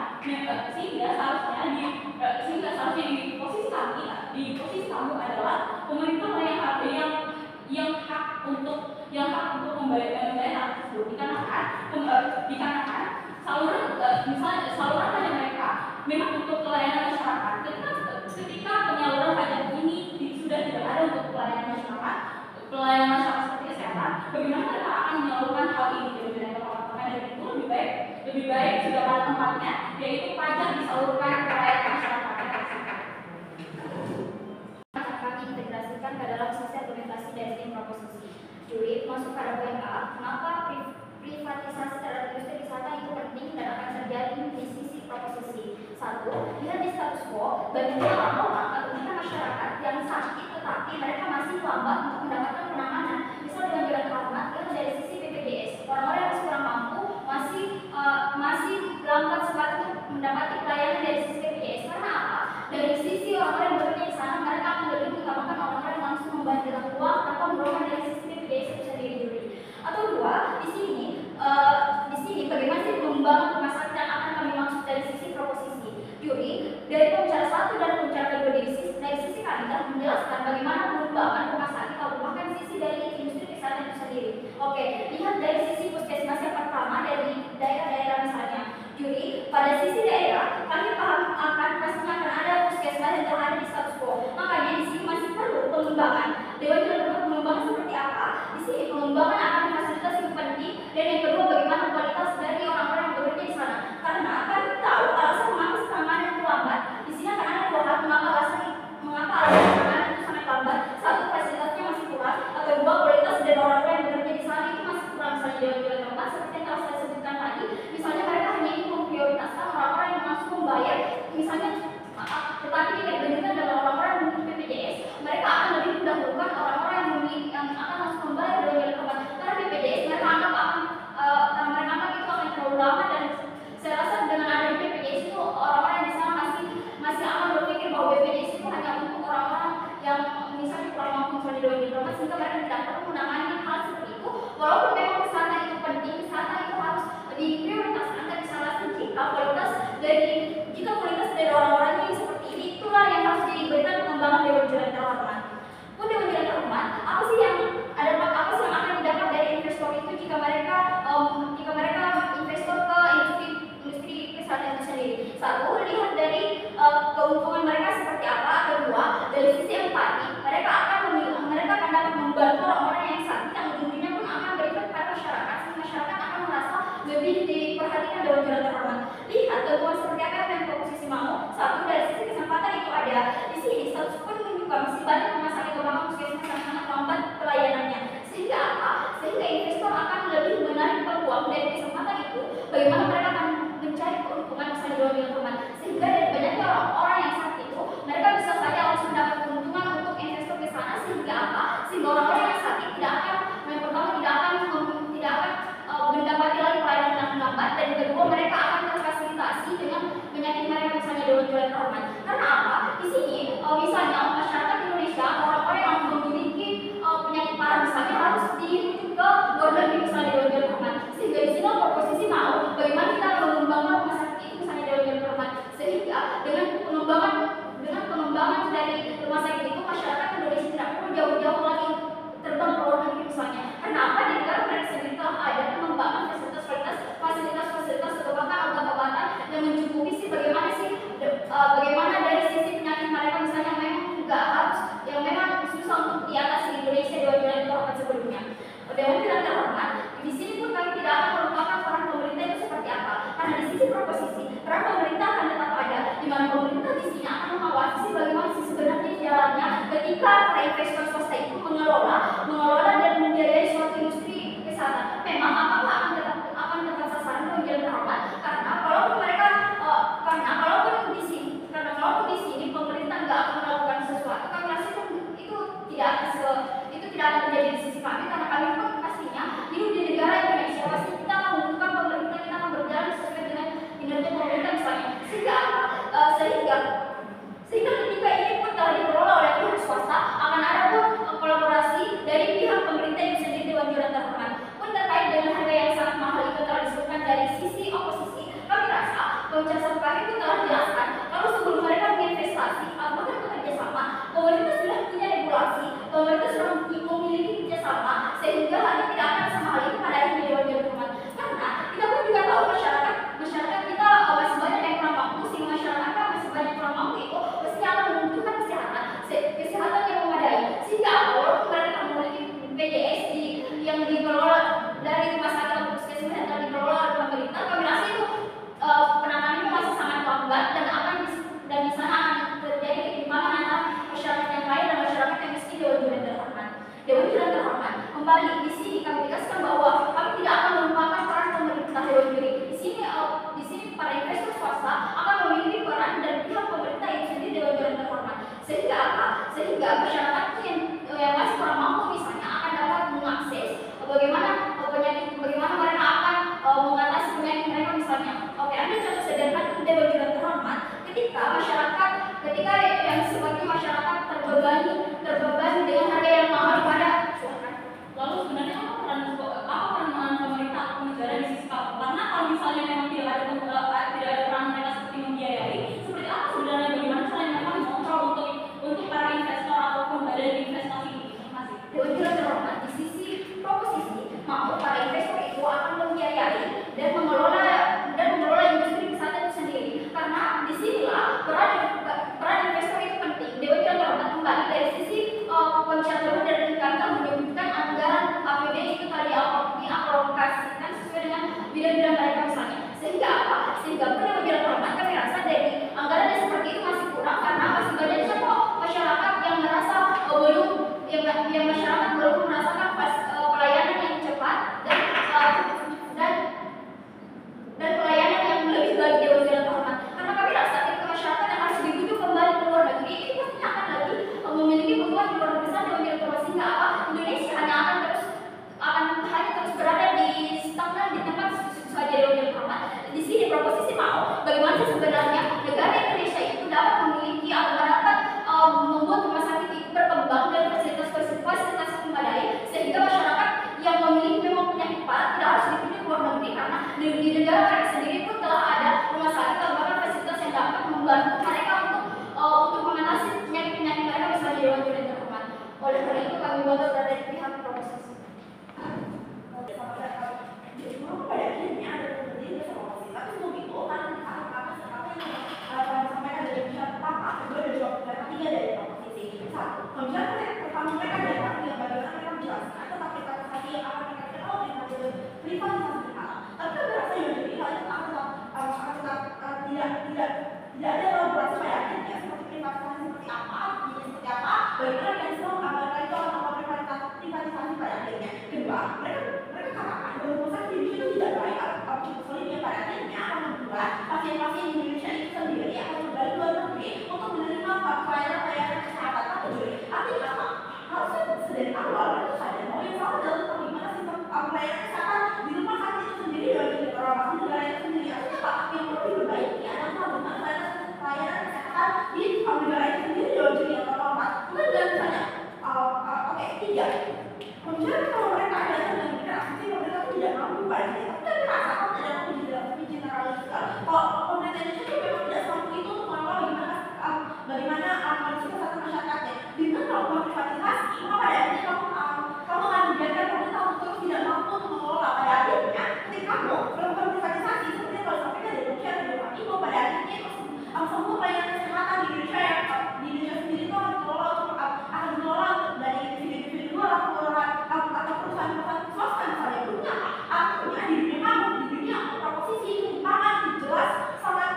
di posisi kamu adalah pemerintah yang hak untuk membayar hal tersebut dikarenakan saluran pajak mereka memang untuk pelayanan masyarakat. Ketika penyaluran pajak ini sudah tidak ada untuk pelayanan masyarakat seperti kesehatan, bagaimana mereka akan menyalurkan hal ini dari itu lebih baik sudah pada tempatnya yaitu pajak disalurkan ke rakyat masyarakat. Kami integrasikan ke dalam sisi implementasi dari tim proposisi. Juri masuk pada poin A, kenapa privatisasi terhadap industri wisata itu penting dan akan terjadi di sisi proposisi. 1. Lihat di status quo, bagaimana orang atau masyarakat yang sakit tetapi mereka masih lambat untuk mendapatkan penanganan. Misal dengan bilang karena itu dari sisi BPJS, orang-orang yang masih kurang mampu masih lambat sekali untuk mendapati pelayanan dari sisi BPJS. Karena apa? Dari sisi orang-orang yang bekerja di sana, mereka akan lebih mengutamakan orang-orang yang langsung membantu uang tanpa merogoh dari sisi BPJS itu sendiri juri. Atau 2, di sini bagaimana sih pengembangan rumah sakit yang akan kami maksud dari sisi proposisi. Juri, dari pembicara 1 dan pembicara 2 dari sisi kami telah menjelaskan bagaimana pengembangan rumah sakit atau bahkan sisi dari industri kesehatan itu sendiri. Oke, lihat dari sisi puskesmas yang pertama dari daerah-daerah misalnya. Juri, pada sisi daerah kami paham pastinya akan ada puskesmas yang telah ada di status quo. Makanya di sini masih perlu pengembangan. Dewan juga perlu pengembangan seperti apa? Di sini pengembangan akan fasilitas yang penting dan yang kedua bagaimana kualitas dari orang-orang yang bekerja di sana. Karena kami tahu alasan mengapa penanganan itu lambat. Di sini akan ada 2 hal mengapa alasan penanganan itu sangat lambat. 1, fasilitasnya masih kurang atau 2, pengembangan Dewan Juri terhormat. Pun Dewan Juri terhormat, apa sih yang akan didapat dari investor itu jika mereka investor ke industri kesehatan itu sendiri? Satu, lihat dari keuntungan mereka seperti apa. Kedua, dari sisi empati, mereka akan dapat membantu orang-orang yang sakit, yang ujung-ujungnya pun akan berikan kepada masyarakat, sehingga masyarakat akan merasa lebih diperhatikan Dewan Juri terhormat. Lihat keuntungan seperti apa yang proposisi mau. Satu, dari sisi kesempatan itu ada di sini. Status pun menunjukkan masih banyak rumah sakit beberapa puskesmas yang sangat lambat pelayanannya. Sehingga apa? Sehingga investor akan lebih menarik peluang dari kesempatan itu. Bagaimana mereka akan mencari keuntungan misalnya Dewan Juri terhormat. Sehingga dari banyaknya orang-orang yang sakit itu, mereka bisa saja langsung dapat keuntungan untuk investor ke sana. Sehingga apa? Sehingga orang-orang yang sakit tidak akan mendapati lagi pelayanan yang lambat, dan kedua mereka akan terfasilitasi dengan penyakit mereka misalnya Dewan Juri terhormat. Karena apa? Di sini misalnya masyarakat Indonesia, orang-orang yang memiliki penyakit parah misalnya harus dirujuk ke luar negeri misalnya Dewan Juri terhormat. Sehingga di sini proposisi mau bagaimana kita mengembangkan rumah sakit itu misalnya Dewan Juri terhormat. Sehingga dengan pengembangan dari rumah sakit itu, masyarakat Indonesia tidak perlu jauh-jauh lagi terbang ke luar negeri misalnya. Kenapa? Di negara mereka sendiri telah ada pengembangan fasilitas obat-obatan yang mencukupi sih. Bagaimana dari sisi penyakit mereka misalnya memang susah untuk diatasi di Indonesia Dewan Juri terhormat sebelumnya. Dewan Juri terhormat di sini pun kami tidak akan melupakan peran pemerintah itu seperti apa. Karena di sisi proposisi peran pemerintah akan tetap ada, di mana pemerintah di sini akan mengawasi bagaimana sih sebenarnya jalannya ketika para investor swasta itu mengelola dan membiayai suatu industri kesehatan. Memang apakah akan tetap sasaran Dewan Juri terhormat? Karena kalaupun di sini pemerintah nggak akan melakukan sesuatu, kami rasa itu tidak akan terjadi di sisi kami, karena kami pun pastinya hidup di negara Indonesia, pasti kita membutuhkan pemerintah, kita akan berjalan sesuai dengan kinerja pemerintah misalnya. Sehingga ketika ini pun telah dikelola oleh pihak swasta, akan ada pun kolaborasi dari pihak pemerintah itu sendiri Dewan Juri terhormat. Pun terkait dengan harga yang sangat mahal itu telah disebutkan dari sisi oposisi, kami rasa penjelasan kami itu telah dijelaskan kalau sebelum mereka berinvestasi bahkan bekerja sama, pemerintah sudah punya regulasi, pemerintah sudah memiliki kerjasama, sehingga hal ini tidak akan sama hal itu pada akhirnya Dewan Juri terhormat. Karena kita pun juga tahu masyarakat kita masih banyak yang kurang mampu, sehingga masyarakat masih banyak kurang mampu itu pasti akan membutuhkan kesehatan yang memadai. Sehingga walaupun mereka memiliki BPJS yang dikelola dari rumah sakit atau puskesmas yang telah dikelola oleh pemerintah, kami rasa itu penanganannya masih sangat lambat, dan di sana akan terjadi ketimpangan antara masyarakat yang kaya dan masyarakat yang miskin Dewan Juri terhormat. Dewan Juri terhormat kembali di sini kami tegaskan bahwa kami tidak akan melupakan peran pemerintah Dewan Juri. Di sini para investor swasta akan memiliki peran, dan pihak pemerintah itu sendiri Dewan Juri terhormat. Sehingga apa? Sehingga masyarakat yang masih kurang mampu misalnya akan dapat mengakses bagaimana mereka akan mengatasi penyakit mereka misalnya. Oke, ada contoh sederhana Dewan Juri terhormat ketika yang seperti masyarakat terbebani dengan harga yang mahal pada. Lalu sebenarnya apa peran pemerintah atau negara di sisi kamu? Karena kalau misalnya memang tidak ada peran mereka seperti membiayai, seperti apa sebenarnya bagaimana caranya mereka mengontrol untuk para investor ataupun badan investasi ini? Dewan Juri terhormat di sisi proposisi mau para investor itu akan membiayai dan mengelola industri kesehatan itu sendiri. Karena disinilah peran investor itu penting. Dewan Juri terhormat kembali dari sisi pencaturan dan tingkatan menyebutkan anggaran APBD itu tadi dialokasikan sesuai dengan bidang-bidang mereka misalnya. Sehingga apa? Sehingga Dewan Juri terhormat kami rasa dari anggaran yang seperti itu masih kurang, karena masih banyaknya kok masyarakat yang merasa masyarakat belum merasakan pelayanan yang cepat dan pelayanan yang lebih baik Dewan Juri terhormat. Karena kami rasa ketika masyarakat yang harus dirujuk kembali ke luar negeri ini pastinya akan lagi memiliki kebutuhan di luar negeri Dewan Juri terhormat. Sehingga apa? Indonesia hanya terus berada di stagnan di tempat saja Dewan Juri terhormat. Di sini proposisi mau tidak ada elaborasi pada akhirnya seperti privatisasi seperti apa, seperti apa, bagaimana mekanisme mengamalkan itu atau privatisasi pada akhirnya. Kedua, mereka katakan bahwa rumah sakit di Indonesia itu tidak baik atau solidnya pada akhirnya akan membuat pasien-pasien di Indonesia itu sendiri akan kembali ke luar negeri untuk menerima pelayanan kesehatan atau artinya apa? Harusnya dari awal itu sadar bahwa yang salah adalah tentang bagaimana sistem pelayanan kesehatan di rumah sakit itu sendiri dan di negara itu sendiri. Artinya apa? Yang perlu diperbaiki adalah bagaimana pelayanan kesehatan di negara itu sendiri dan di negara. Kemudian dan misalnya, oke, tiga. Kemudian kalau mereka ada yang memberikan aksi, pemerintah itu tidak mampu pada kita. Tapi rasa kalau tidak mampu generalisasikan. Kalau pemerintah Indonesia itu memang tidak mampu itu untuk mengelola bagaimana kondisi kesehatan masyarakatnya. Dengan melakukan privatisasi, maka pada akhirnya kamu akan membiarkan pemerintah untuk tidak mampu untuk mengelola. Pada akhirnya, ketika kamu melakukan privatisasi, seperti kalau sampaikan dari Indonesia dan Indonesia, itu pada akhirnya semua pelayanan kesehatan di Indonesia sendiri itu akan dikelola dari individu atau perusahaan swasta misalnya. Punya artinya di dunia proposisi ketimpangan jelas sangat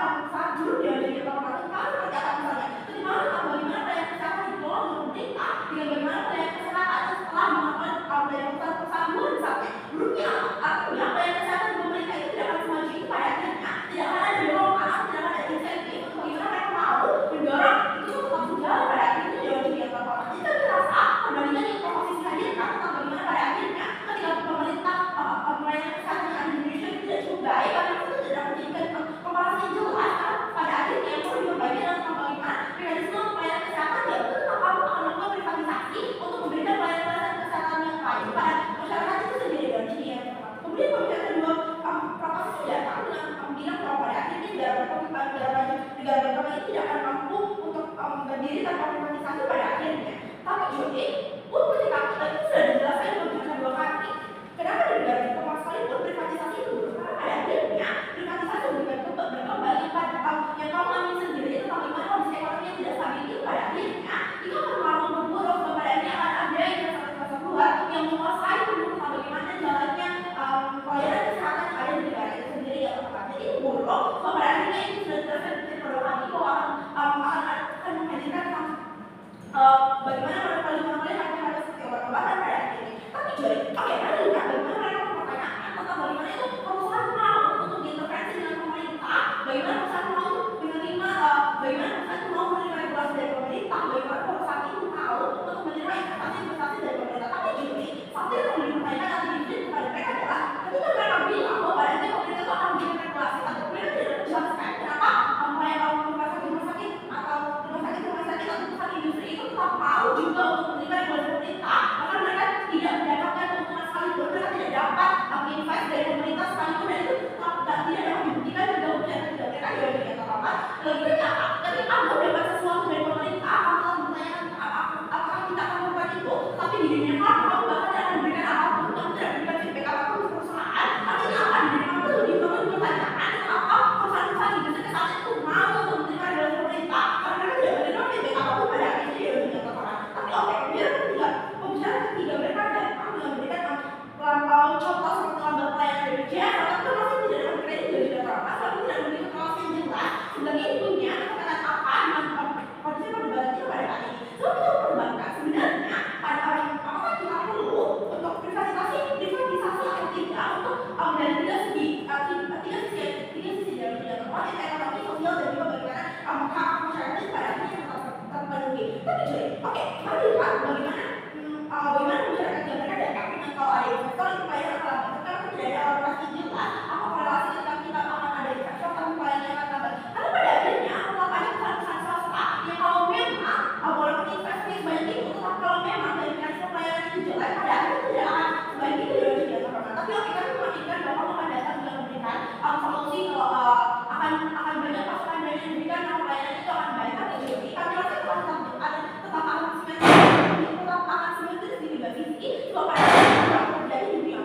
jujur dia jadi ketimpangan seperti apa misalnya ketimpangan bagaimana pelayanan kesehatan dikelola oleh pemerintah dengan bagaimana pelayanan kesehatan setelah melakukan pelayanan perusahaan luar misalnya. Buruknya artinya pelayanan kesehatan di pemerintah itu tidak akan semaju itu pada akhirnya tidak akan ada dorongan, tidak akan ada insentif untuk bagaimana mereka mau mendorong itu tetap berjalan pada akhirnya jadi ketimpangan. Jadi kami rasa perbandingan yang proposisi hadirkan tentang bagaimana pada akhirnya ketika pemerintah pelayanan kesehatan yang ada di Indonesia itu tidak cukup baik karena itu tidak menjadikan komparasi yang jelas karena pada akhirnya yang perlu diperbaiki adalah tentang bagaimana mekanisme pelayanan kesehatan ya itu tentang kamu akan melakukan privatisasi untuk memberikan pelayanan kesehatan yang baik kepada masyarakat itu sendiri dan jadi yang kemudian pembicaraan kedua proposisi datang dengan bilang bahwa pada akhirnya negara berkembang ini tidak akan mampu untuk berdiri tanpa privatisasi pada akhirnya. Tapi jadi ketika kita itu sudah dijelaskan beberapa dua kali kenapa di negara berkembang sekalipun privatisasi itu karena pada akhirnya privatisasi berkembang yang kamu ambil sendiri itu bagaimana kondisi ekonomi yang tidak stabil itu pada akhirnya itu akan malah memperburuk pada akhirnya akan ada yang keluar yang menguasai penuh bagaimana jalannya pelayanan kesehatan yang ada di negara itu sendiri yang tepat. Jadi itu buruk pada akhirnya itu sudah dijelaskan di beberapa kali bahwa akan menghadirkan bagaimana mereka paling harus seperti obat-obatan pada akhirnya. Tapi jadi, oke, mari lihat bagaimana mereka mempertanyakan tentang bagaimana itu perusahaan mau untuk diintervensi dengan pemerintah, bagaimana perusahaan mau menerima, bagaimana perusahaan mau menerima regulasi dari pemerintah, bagaimana perusahaan itu mau untuk menerima investasi dari pemerintah. Tapi jadi, satu yang perlu dipertanyakan atau diberikan kepada mereka adalah ketika mereka bilang bahwa pada akhirnya pemerintah itu akan memberikan regulasi, tapi mereka tidak menjelaskan kenapa rumah sakit atau perusahaan industri itu tetap mau juga untuk menerima regulasi pemerintah karena mereka tidak mendapatkan keuntungan sekalipun, mereka tidak dapat invest dari pemerintah sekalipun dan itu tetap tidak dapat dibuktikan juga ujian tidak mereka juga tidak apa-apa. Lalu kita apa? Ketika Anda mendapat sesuatu dari pemerintah, kamu telah bertanya apakah kita akan melakukan itu, tapi di dunia kamu bahkan tidak akan memberikan apapun, kamu tidak memberikan feedback apapun ke perusahaan. Artinya apa? Di dunia kamu lebih perlu dipertanyakan kenapa perusahaan industri kesehatan itu mau untuk menerima regulasi pemerintah karena mereka tidak menerima feedback apapun pada akhirnya dia dunia kekurangan. Tapi oke, pembicaraan ketiga mereka datang dengan memberikan contoh seperti lembaga pelayanan BPJS, tapi masih tidak dapat kredit dari negara, tapi tidak memberikan kawasan yang jelas sebagai ibunya katakan apa dengan kondisi perdebatan kita pada hari ini. Sebab kita memperdebatkan sebenarnya apakah kita perlu untuk privatisasi atau tidak untuk dari tiga sisi dari tidak tepat ekonomi, sosial dan juga bagaimana hak masyarakat itu pada akhirnya terpenuhi. Tapi jadi, oke, mari lihat bagaimana masyarakat yang mereka datang dengan kalau ada investor itu pelayanan akan karena tidak ada alokasi jelas apa korelasi ketika kita akan ada investor tapi pelayanan akan tambah. Karena pada akhirnya banyak perusahaan swasta yang kalau memang walaupun investasi sebanyak itu, tapi kalau memang dari mekanisme pelayanan itu jelas pada akhirnya tidak akan sebaik itu dari tidak terpenuhi. Tapi oke, kami memastikan bahwa kamu akan datang dengan memberikan solusi kalau akan banyak pasukan dari yang diberikan kalau pelayanan itu akan baik. Tapi jadi kami rasa itu tetap akan simetris di dua sisi. Sebab pada akhirnya terjadi di dunia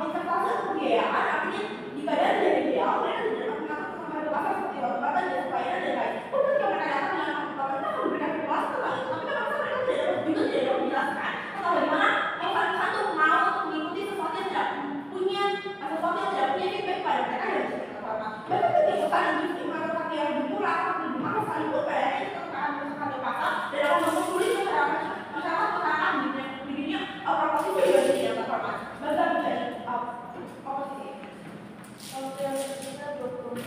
investasi atau pembiayaan, artinya jika ada dari biaya, mereka tidak dapat mengatur tentang pasar seperti obat-obatan, jasa pelayanan dan lain. Walaupun jika mereka datang dengan pemerintah memberikan informasi tentang itu, tapi kan mereka tidak dapat menjelaskan atau bagaimana yang paling satu mau untuk mengikuti sesuatu yang tidak punya feedback pada mereka yang bisa kita format. Bahkan ketika industri manufaktur yang lebih murah atau lebih mahal sekalipun pada akhirnya kita akan merusak di pasar dan akan mempersulit masyarakat di dunia proposisi juga tidak terformat. Bagaimana menjadi proposisi? Kalau kita 24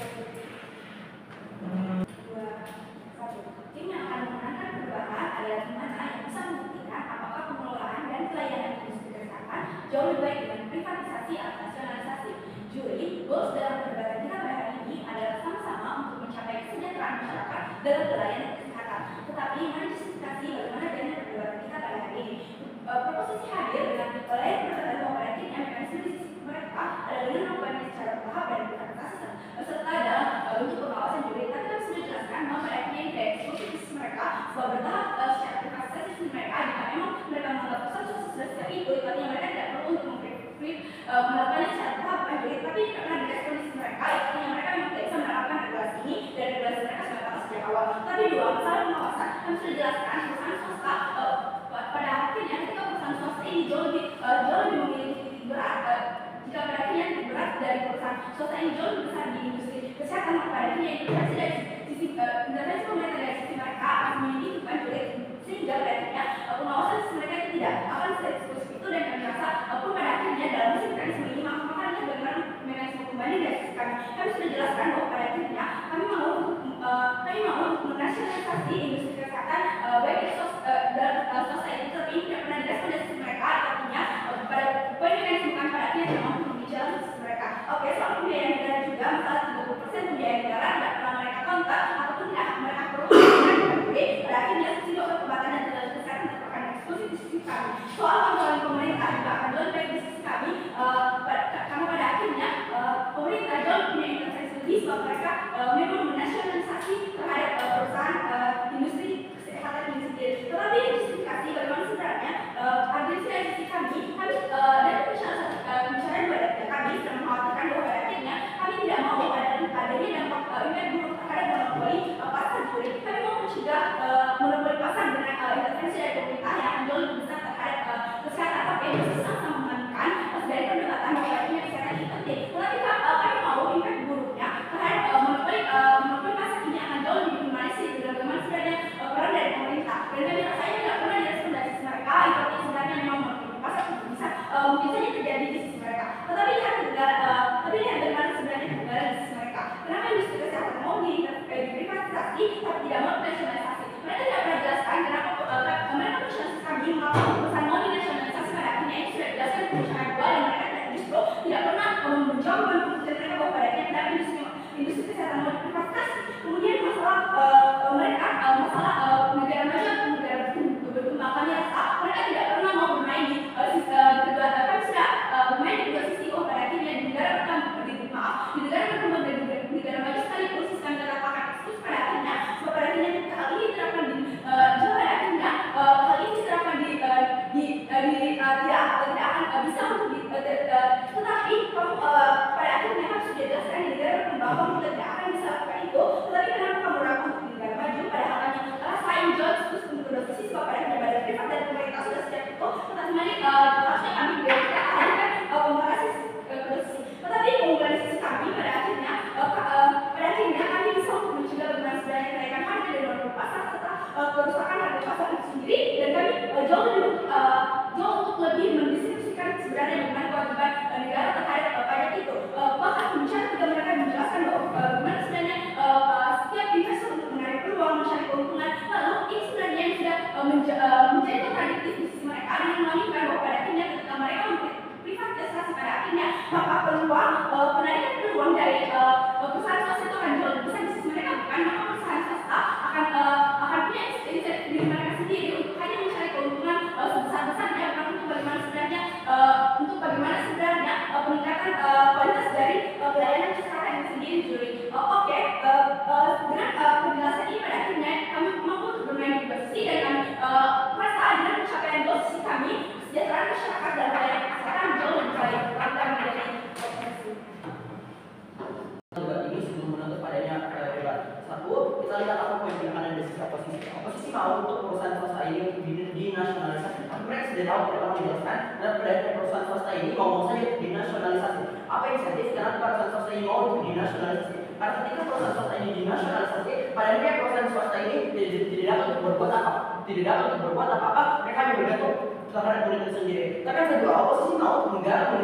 tim yang akan memenangkan perubahan adalah tim mana yang bisa membuktikan apakah pengelolaan dan pelayanan industri kesehatan jauh lebih baik dengan privatisasi atau nasionalisasi. Juri, goals dalam perdebatan kita pada hari ini adalah sama-sama untuk mencapai kesejahteraan masyarakat dalam pelayanan kesehatan. Tetapi mari diskusikan bagaimana dengan perdebatan kita pada hari ini. Proposisi hadir dengan layar perdebatan bahwa pada akhirnya mekanisme di sisi mereka adalah dengan melakukannya secara bertahap dan privatisasi serta dalam bentuk pengawasan juri. Tapi kami sudah jelaskan bahwa pada akhirnya dari sisi mereka sebuah bertahap secara privatisasi sisi mereka jika memang mereka menganggap pesan sosial sudah siap itu, artinya mereka tidak perlu untuk melakukannya secara bertahap juri, tapi karena direspon sisi mereka, artinya mereka memang tidak bisa menerapkan regulasi ini dan regulasi mereka sudah batas sejak awal. Tapi dua masalah pengawasan kami sudah jelaskan perusahaan swasta pada akhirnya ketika perusahaan swasta ini jauh lebih memiliki titik berat jika pada akhirnya titik berat dari perusahaan swasta ini jauh lebih besar di industri kesehatan, maka pada akhirnya intervensi dari sisi intervensi pemerintah dari sisi mereka akan meninggikan juri sehingga pada akhirnya pengawasan sisi mereka itu tidak akan se-eksklusif itu dan kami rasa pun pada akhirnya dalam mekanisme ini makanya bagaimana mekanisme pembanding dari sisi kami sudah jelaskan bahwa pada akhirnya kami mau untuk menasionalisasi industri kesehatan baik itu swasta itu tapi tidak pernah direspon dari sisi mereka, artinya pada mekanisme kami pada akhirnya tidak mampu membicara sisi mereka. Oke, soal pembiayaan negara juga masalah 30% pembiayaan negara tidak pernah mereka kontak ataupun tidak mereka perlu pada akhirnya subsidi obat-obatan dan tenaga kesehatan merupakan eksklusif di sisi kami. Soal kontrol pemerintah juga akan jauh baik di sisi kami karena pada akhirnya pemerintah jauh punya intervensi lebih sebab mereka memang menasionalisasi terhadap perusahaan industri kesehatan ini sendiri. Tetapi justifikasi bagaimana sebenarnya argumentasi dari sisi kami dan bicara dua dari kami sudah mengkhawatirkan bahwa pada akhirnya kami tidak mau adanya dampak impact buruk terhadap monopoli pasar juri. Kami mau mencegah monopoli pasar dengan intervensi dari pemerintah yang akan jauh lebih besar terhadap kesehatan. Tapi yang sama mengamankan dari pendekatan bahwa akhirnya kesehatan ini penting. Tetapi kami mau impact buruknya terhadap monopoli pasar ini akan jauh lebih minimalisir dengan bagaimana sebenarnya peran dari pemerintah. Dan kami rasanya tidak pernah direspon dari sisi mereka, itu sebenarnya memang monopoli pasar bisa mungkin saja terjadi di sisi mereka. Tetapi lihat bagaimana sebenarnya negara di sisi mereka. Kenapa industri kesehatan mau diprivatisasi tapi tidak mau nasionalisasi? Mereka tidak pernah jelaskan kenapa mereka nasionalisasi kami melakukan perusahaan mau dinasionalisasi pada akhirnya itu sudah dijelaskan di perusahaan dua dan mereka justru tidak pernah menjawab kebutuhan mereka bahwa pada akhirnya kenapa industri kesehatan mau diprivatisasi. Kemudian masalah negara maju atau negara berkembang, kami rasa mereka tidak pernah mau bermain di kedua kami sudah bermain di kedua sisi. Pada akhirnya di negara berkembang dan di negara maju sekalipun sistem katakan eksklusif pada akhirnya hal ini diterapkan tidak akan bisa untuk tetapi kamu pada akhirnya kan sudah jelaskan di negara berkembang kamu tidak akan bisa lakukan itu. Tetapi kenapa kamu ragu untuk di negara maju padahal kami saing jual terus untuk kedua sisi sebab pada akhirnya badan privat dan pemerintah sudah sejak itu. Tetapi mari harusnya kami kita hadirkan komparasi kedua sisi. Tetapi keunggulan sisi kami pada akhirnya kami bisa untuk mencegah bagaimana sebenarnya kenaikan harga dari monopoli pasar serta kerusakan harga pasar itu sendiri, dan kami jauh untuk lebih mendistribusikan sebenarnya bagaimana kewajiban negara terhadap pajak itu. Bahkan bicara ketika mereka menjelaskan bahwa bagaimana sebenarnya setiap investor untuk menarik peluang mencari keuntungan, lalu ini sebenarnya yang sudah menjadi kontradiktif di sisi mereka dengan menunjukkan bahwa pada akhirnya ketika mereka privatisasi pada akhirnya maka penarikan peluang dari perusahaan swasta itu akan jauh lebih besar di sisi mereka, bukan maka perusahaan swasta akan punya inisiatif diri mereka sendiri untuk hanya mencari keuntungan sebesar-besarnya, bukan untuk bagaimana sebenarnya peningkatan kualitas dari pelayanan kesehatan itu sendiri juri. Oke, dengan penjelasan ini pada akhirnya kami mampu untuk bermain di posisi dan kami merasa dengan pencapaian dosis kami kesejahteraan masyarakat dan pelayanan kesehatan jauh lebih baik. sebenarnya sudah tahu tidak perlu dijelaskan. Dan pada perusahaan swasta ini mau saja dinasionalisasi. Apa insentif karena perusahaan swasta ini mau dinasionalisasi? Karena ketika perusahaan swasta ini dinasionalisasi, pada akhirnya perusahaan swasta ini tidak dapat untuk berbuat apa? Tidak dapat untuk berbuat apa-apa. Mereka hanya bergantung terhadap pemerintah sendiri. Tapi yang kedua, oposisi mau negara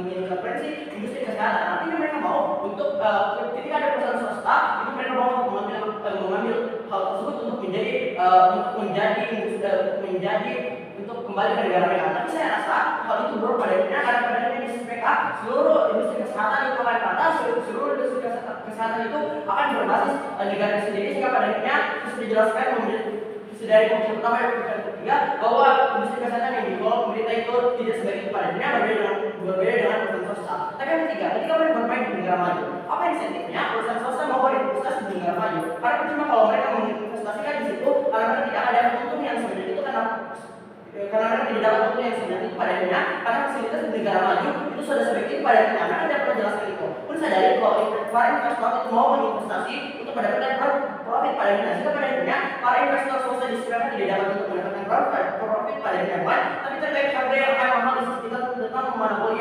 mengintervensi industri kesehatan. Artinya mereka mau untuk ketika ada perusahaan swasta itu mereka mau mengambil hal tersebut untuk menjadi untuk kembali ke negara mereka. Tapi saya rasa hal itu buruk pada akhirnya karena pada akhirnya di SPK seluruh industri kesehatan itu akan rata, seluruh industri kesehatan itu akan berbasis negara sendiri sehingga pada akhirnya bisa dijelaskan dari komisi pertama dan komisi ketiga bahwa industri kesehatan yang dikelola pemerintah itu tidak sebaik itu pada akhirnya berbeda dengan perusahaan swasta. Tapi yang ketiga, ketika mereka bermain di negara maju, apa insentifnya perusahaan swasta mau berinvestasi di negara maju? Karena percuma kalau mereka menginvestasikan di situ, karena mereka tidak ada untung yang sebenarnya itu karena mereka tidak dapat untung yang sebenarnya itu pada akhirnya karena fasilitas di negara maju itu sudah sebaik itu pada akhirnya mereka tidak pernah jelaskan itu. Pun sadari kalau para investor itu mau menginvestasi untuk mendapatkan profit pada akhirnya, sehingga pada akhirnya para investor swasta di sekitar tidak dapat untuk mendapatkan profit pada akhirnya, tapi terkait harga yang akan mahal di sisi kita tentang monopoli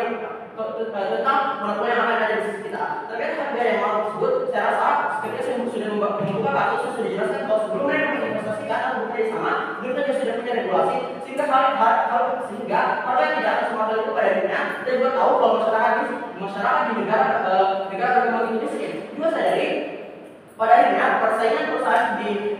yang akan ada di sisi kita. Terkait harga yang mahal tersebut, saya rasa ketika saya sudah membuka kasus, saya sudah dijelaskan bahwa sebelum mereka menginvestasikan atau bekerja sama, mereka sudah punya regulasi sehingga harga tidak akan semahal itu pada akhirnya. Kita juga tahu kalau masyarakat di negara berkembang ini miskin. Juga sadari pada akhirnya persaingan perusahaan di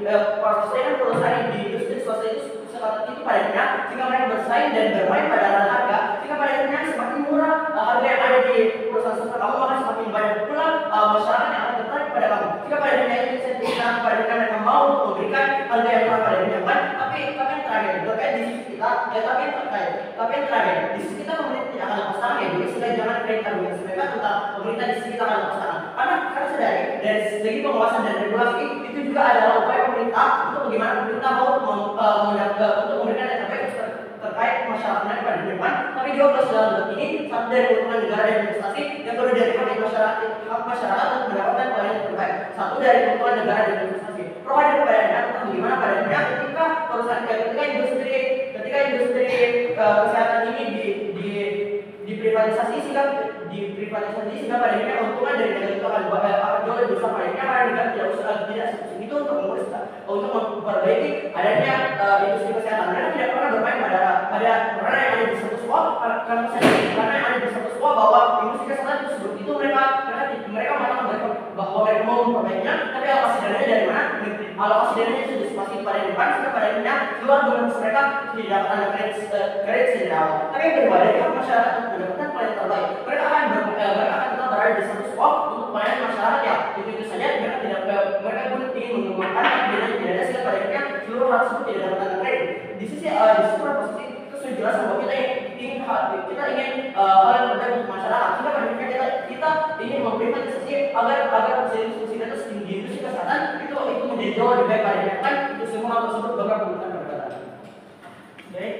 industri swasta itu seketat itu pada akhirnya jika mereka bersaing dan bermain pada harga, jika pada akhirnya semakin murah harga yang ada di perusahaan swasta kamu, maka semakin banyak pula masyarakat yang akan tertarik pada kamu. Jika pada akhirnya itu insentifnya pada akhirnya mereka mau untuk memberikan harga yang murah pada akhirnya, tapi yang terakhir terkait di sisi kita, tapi yang terakhir di sisi kita pemerintah tidak akan lepas tangan ya, jadi sudah jangan kredit argumentasi mereka tentang pemerintah di sisi kita akan lepas tangan. Karena sadari dari segi pengawasan dan regulasi itu juga adalah upaya pemerintah untuk bagaimana pemerintah mau untuk memberikan yang terbaik terkait masyarakatnya pada depan. Tapi juga plus dalam bentuk ini satu dari keuntungan negara dan investasi yang perlu diberikan hak masyarakat untuk mendapatkan pelayanan yang terbaik. Satu dari keuntungan negara dan investasi. Provider kepadanya tentang bagaimana padanya ketika perusahaan ketika industri kesehatan ini diprivatisasi sehingga pada akhirnya keuntungan dari negara itu akan jauh lebih besar pada akhirnya karena negara tidak seperti itu untuk memperbaiki adanya industri kesehatan. Mereka tidak pernah bermain pada yang ada di status quo karena yang ada di status quo bahwa industri kesehatan itu seperti itu mereka mengatakan bahwa mereka mau memperbaikinya, tapi alokasi dananya dari mana? Alokasi dananya sudah disepakati pada depan sehingga pada akhirnya keluar bonus mereka tidak akan ada kredit sejak awal. Tapi yang kedua dari hak masyarakat untuk mendapatkan pelayanan terbaik, mereka akan tetap berada di status quo untuk pelayanan masyarakat ya itu saja. Mereka pun ingin mengembangkan tapi tidak ada sehingga pada akhirnya seluruh hal tersebut tidak dapat kredit. Di sisi proposisi itu sudah jelas bahwa kita ingin hal yang terbaik untuk masyarakat. Sehingga pada akhirnya kita ingin memberikan sisi agar diskusi kita di industri kesehatan itu menjadi jauh lebih baik pada akhirnya kan itu semua hal tersebut bakal menggunakan perbedaan. Baik.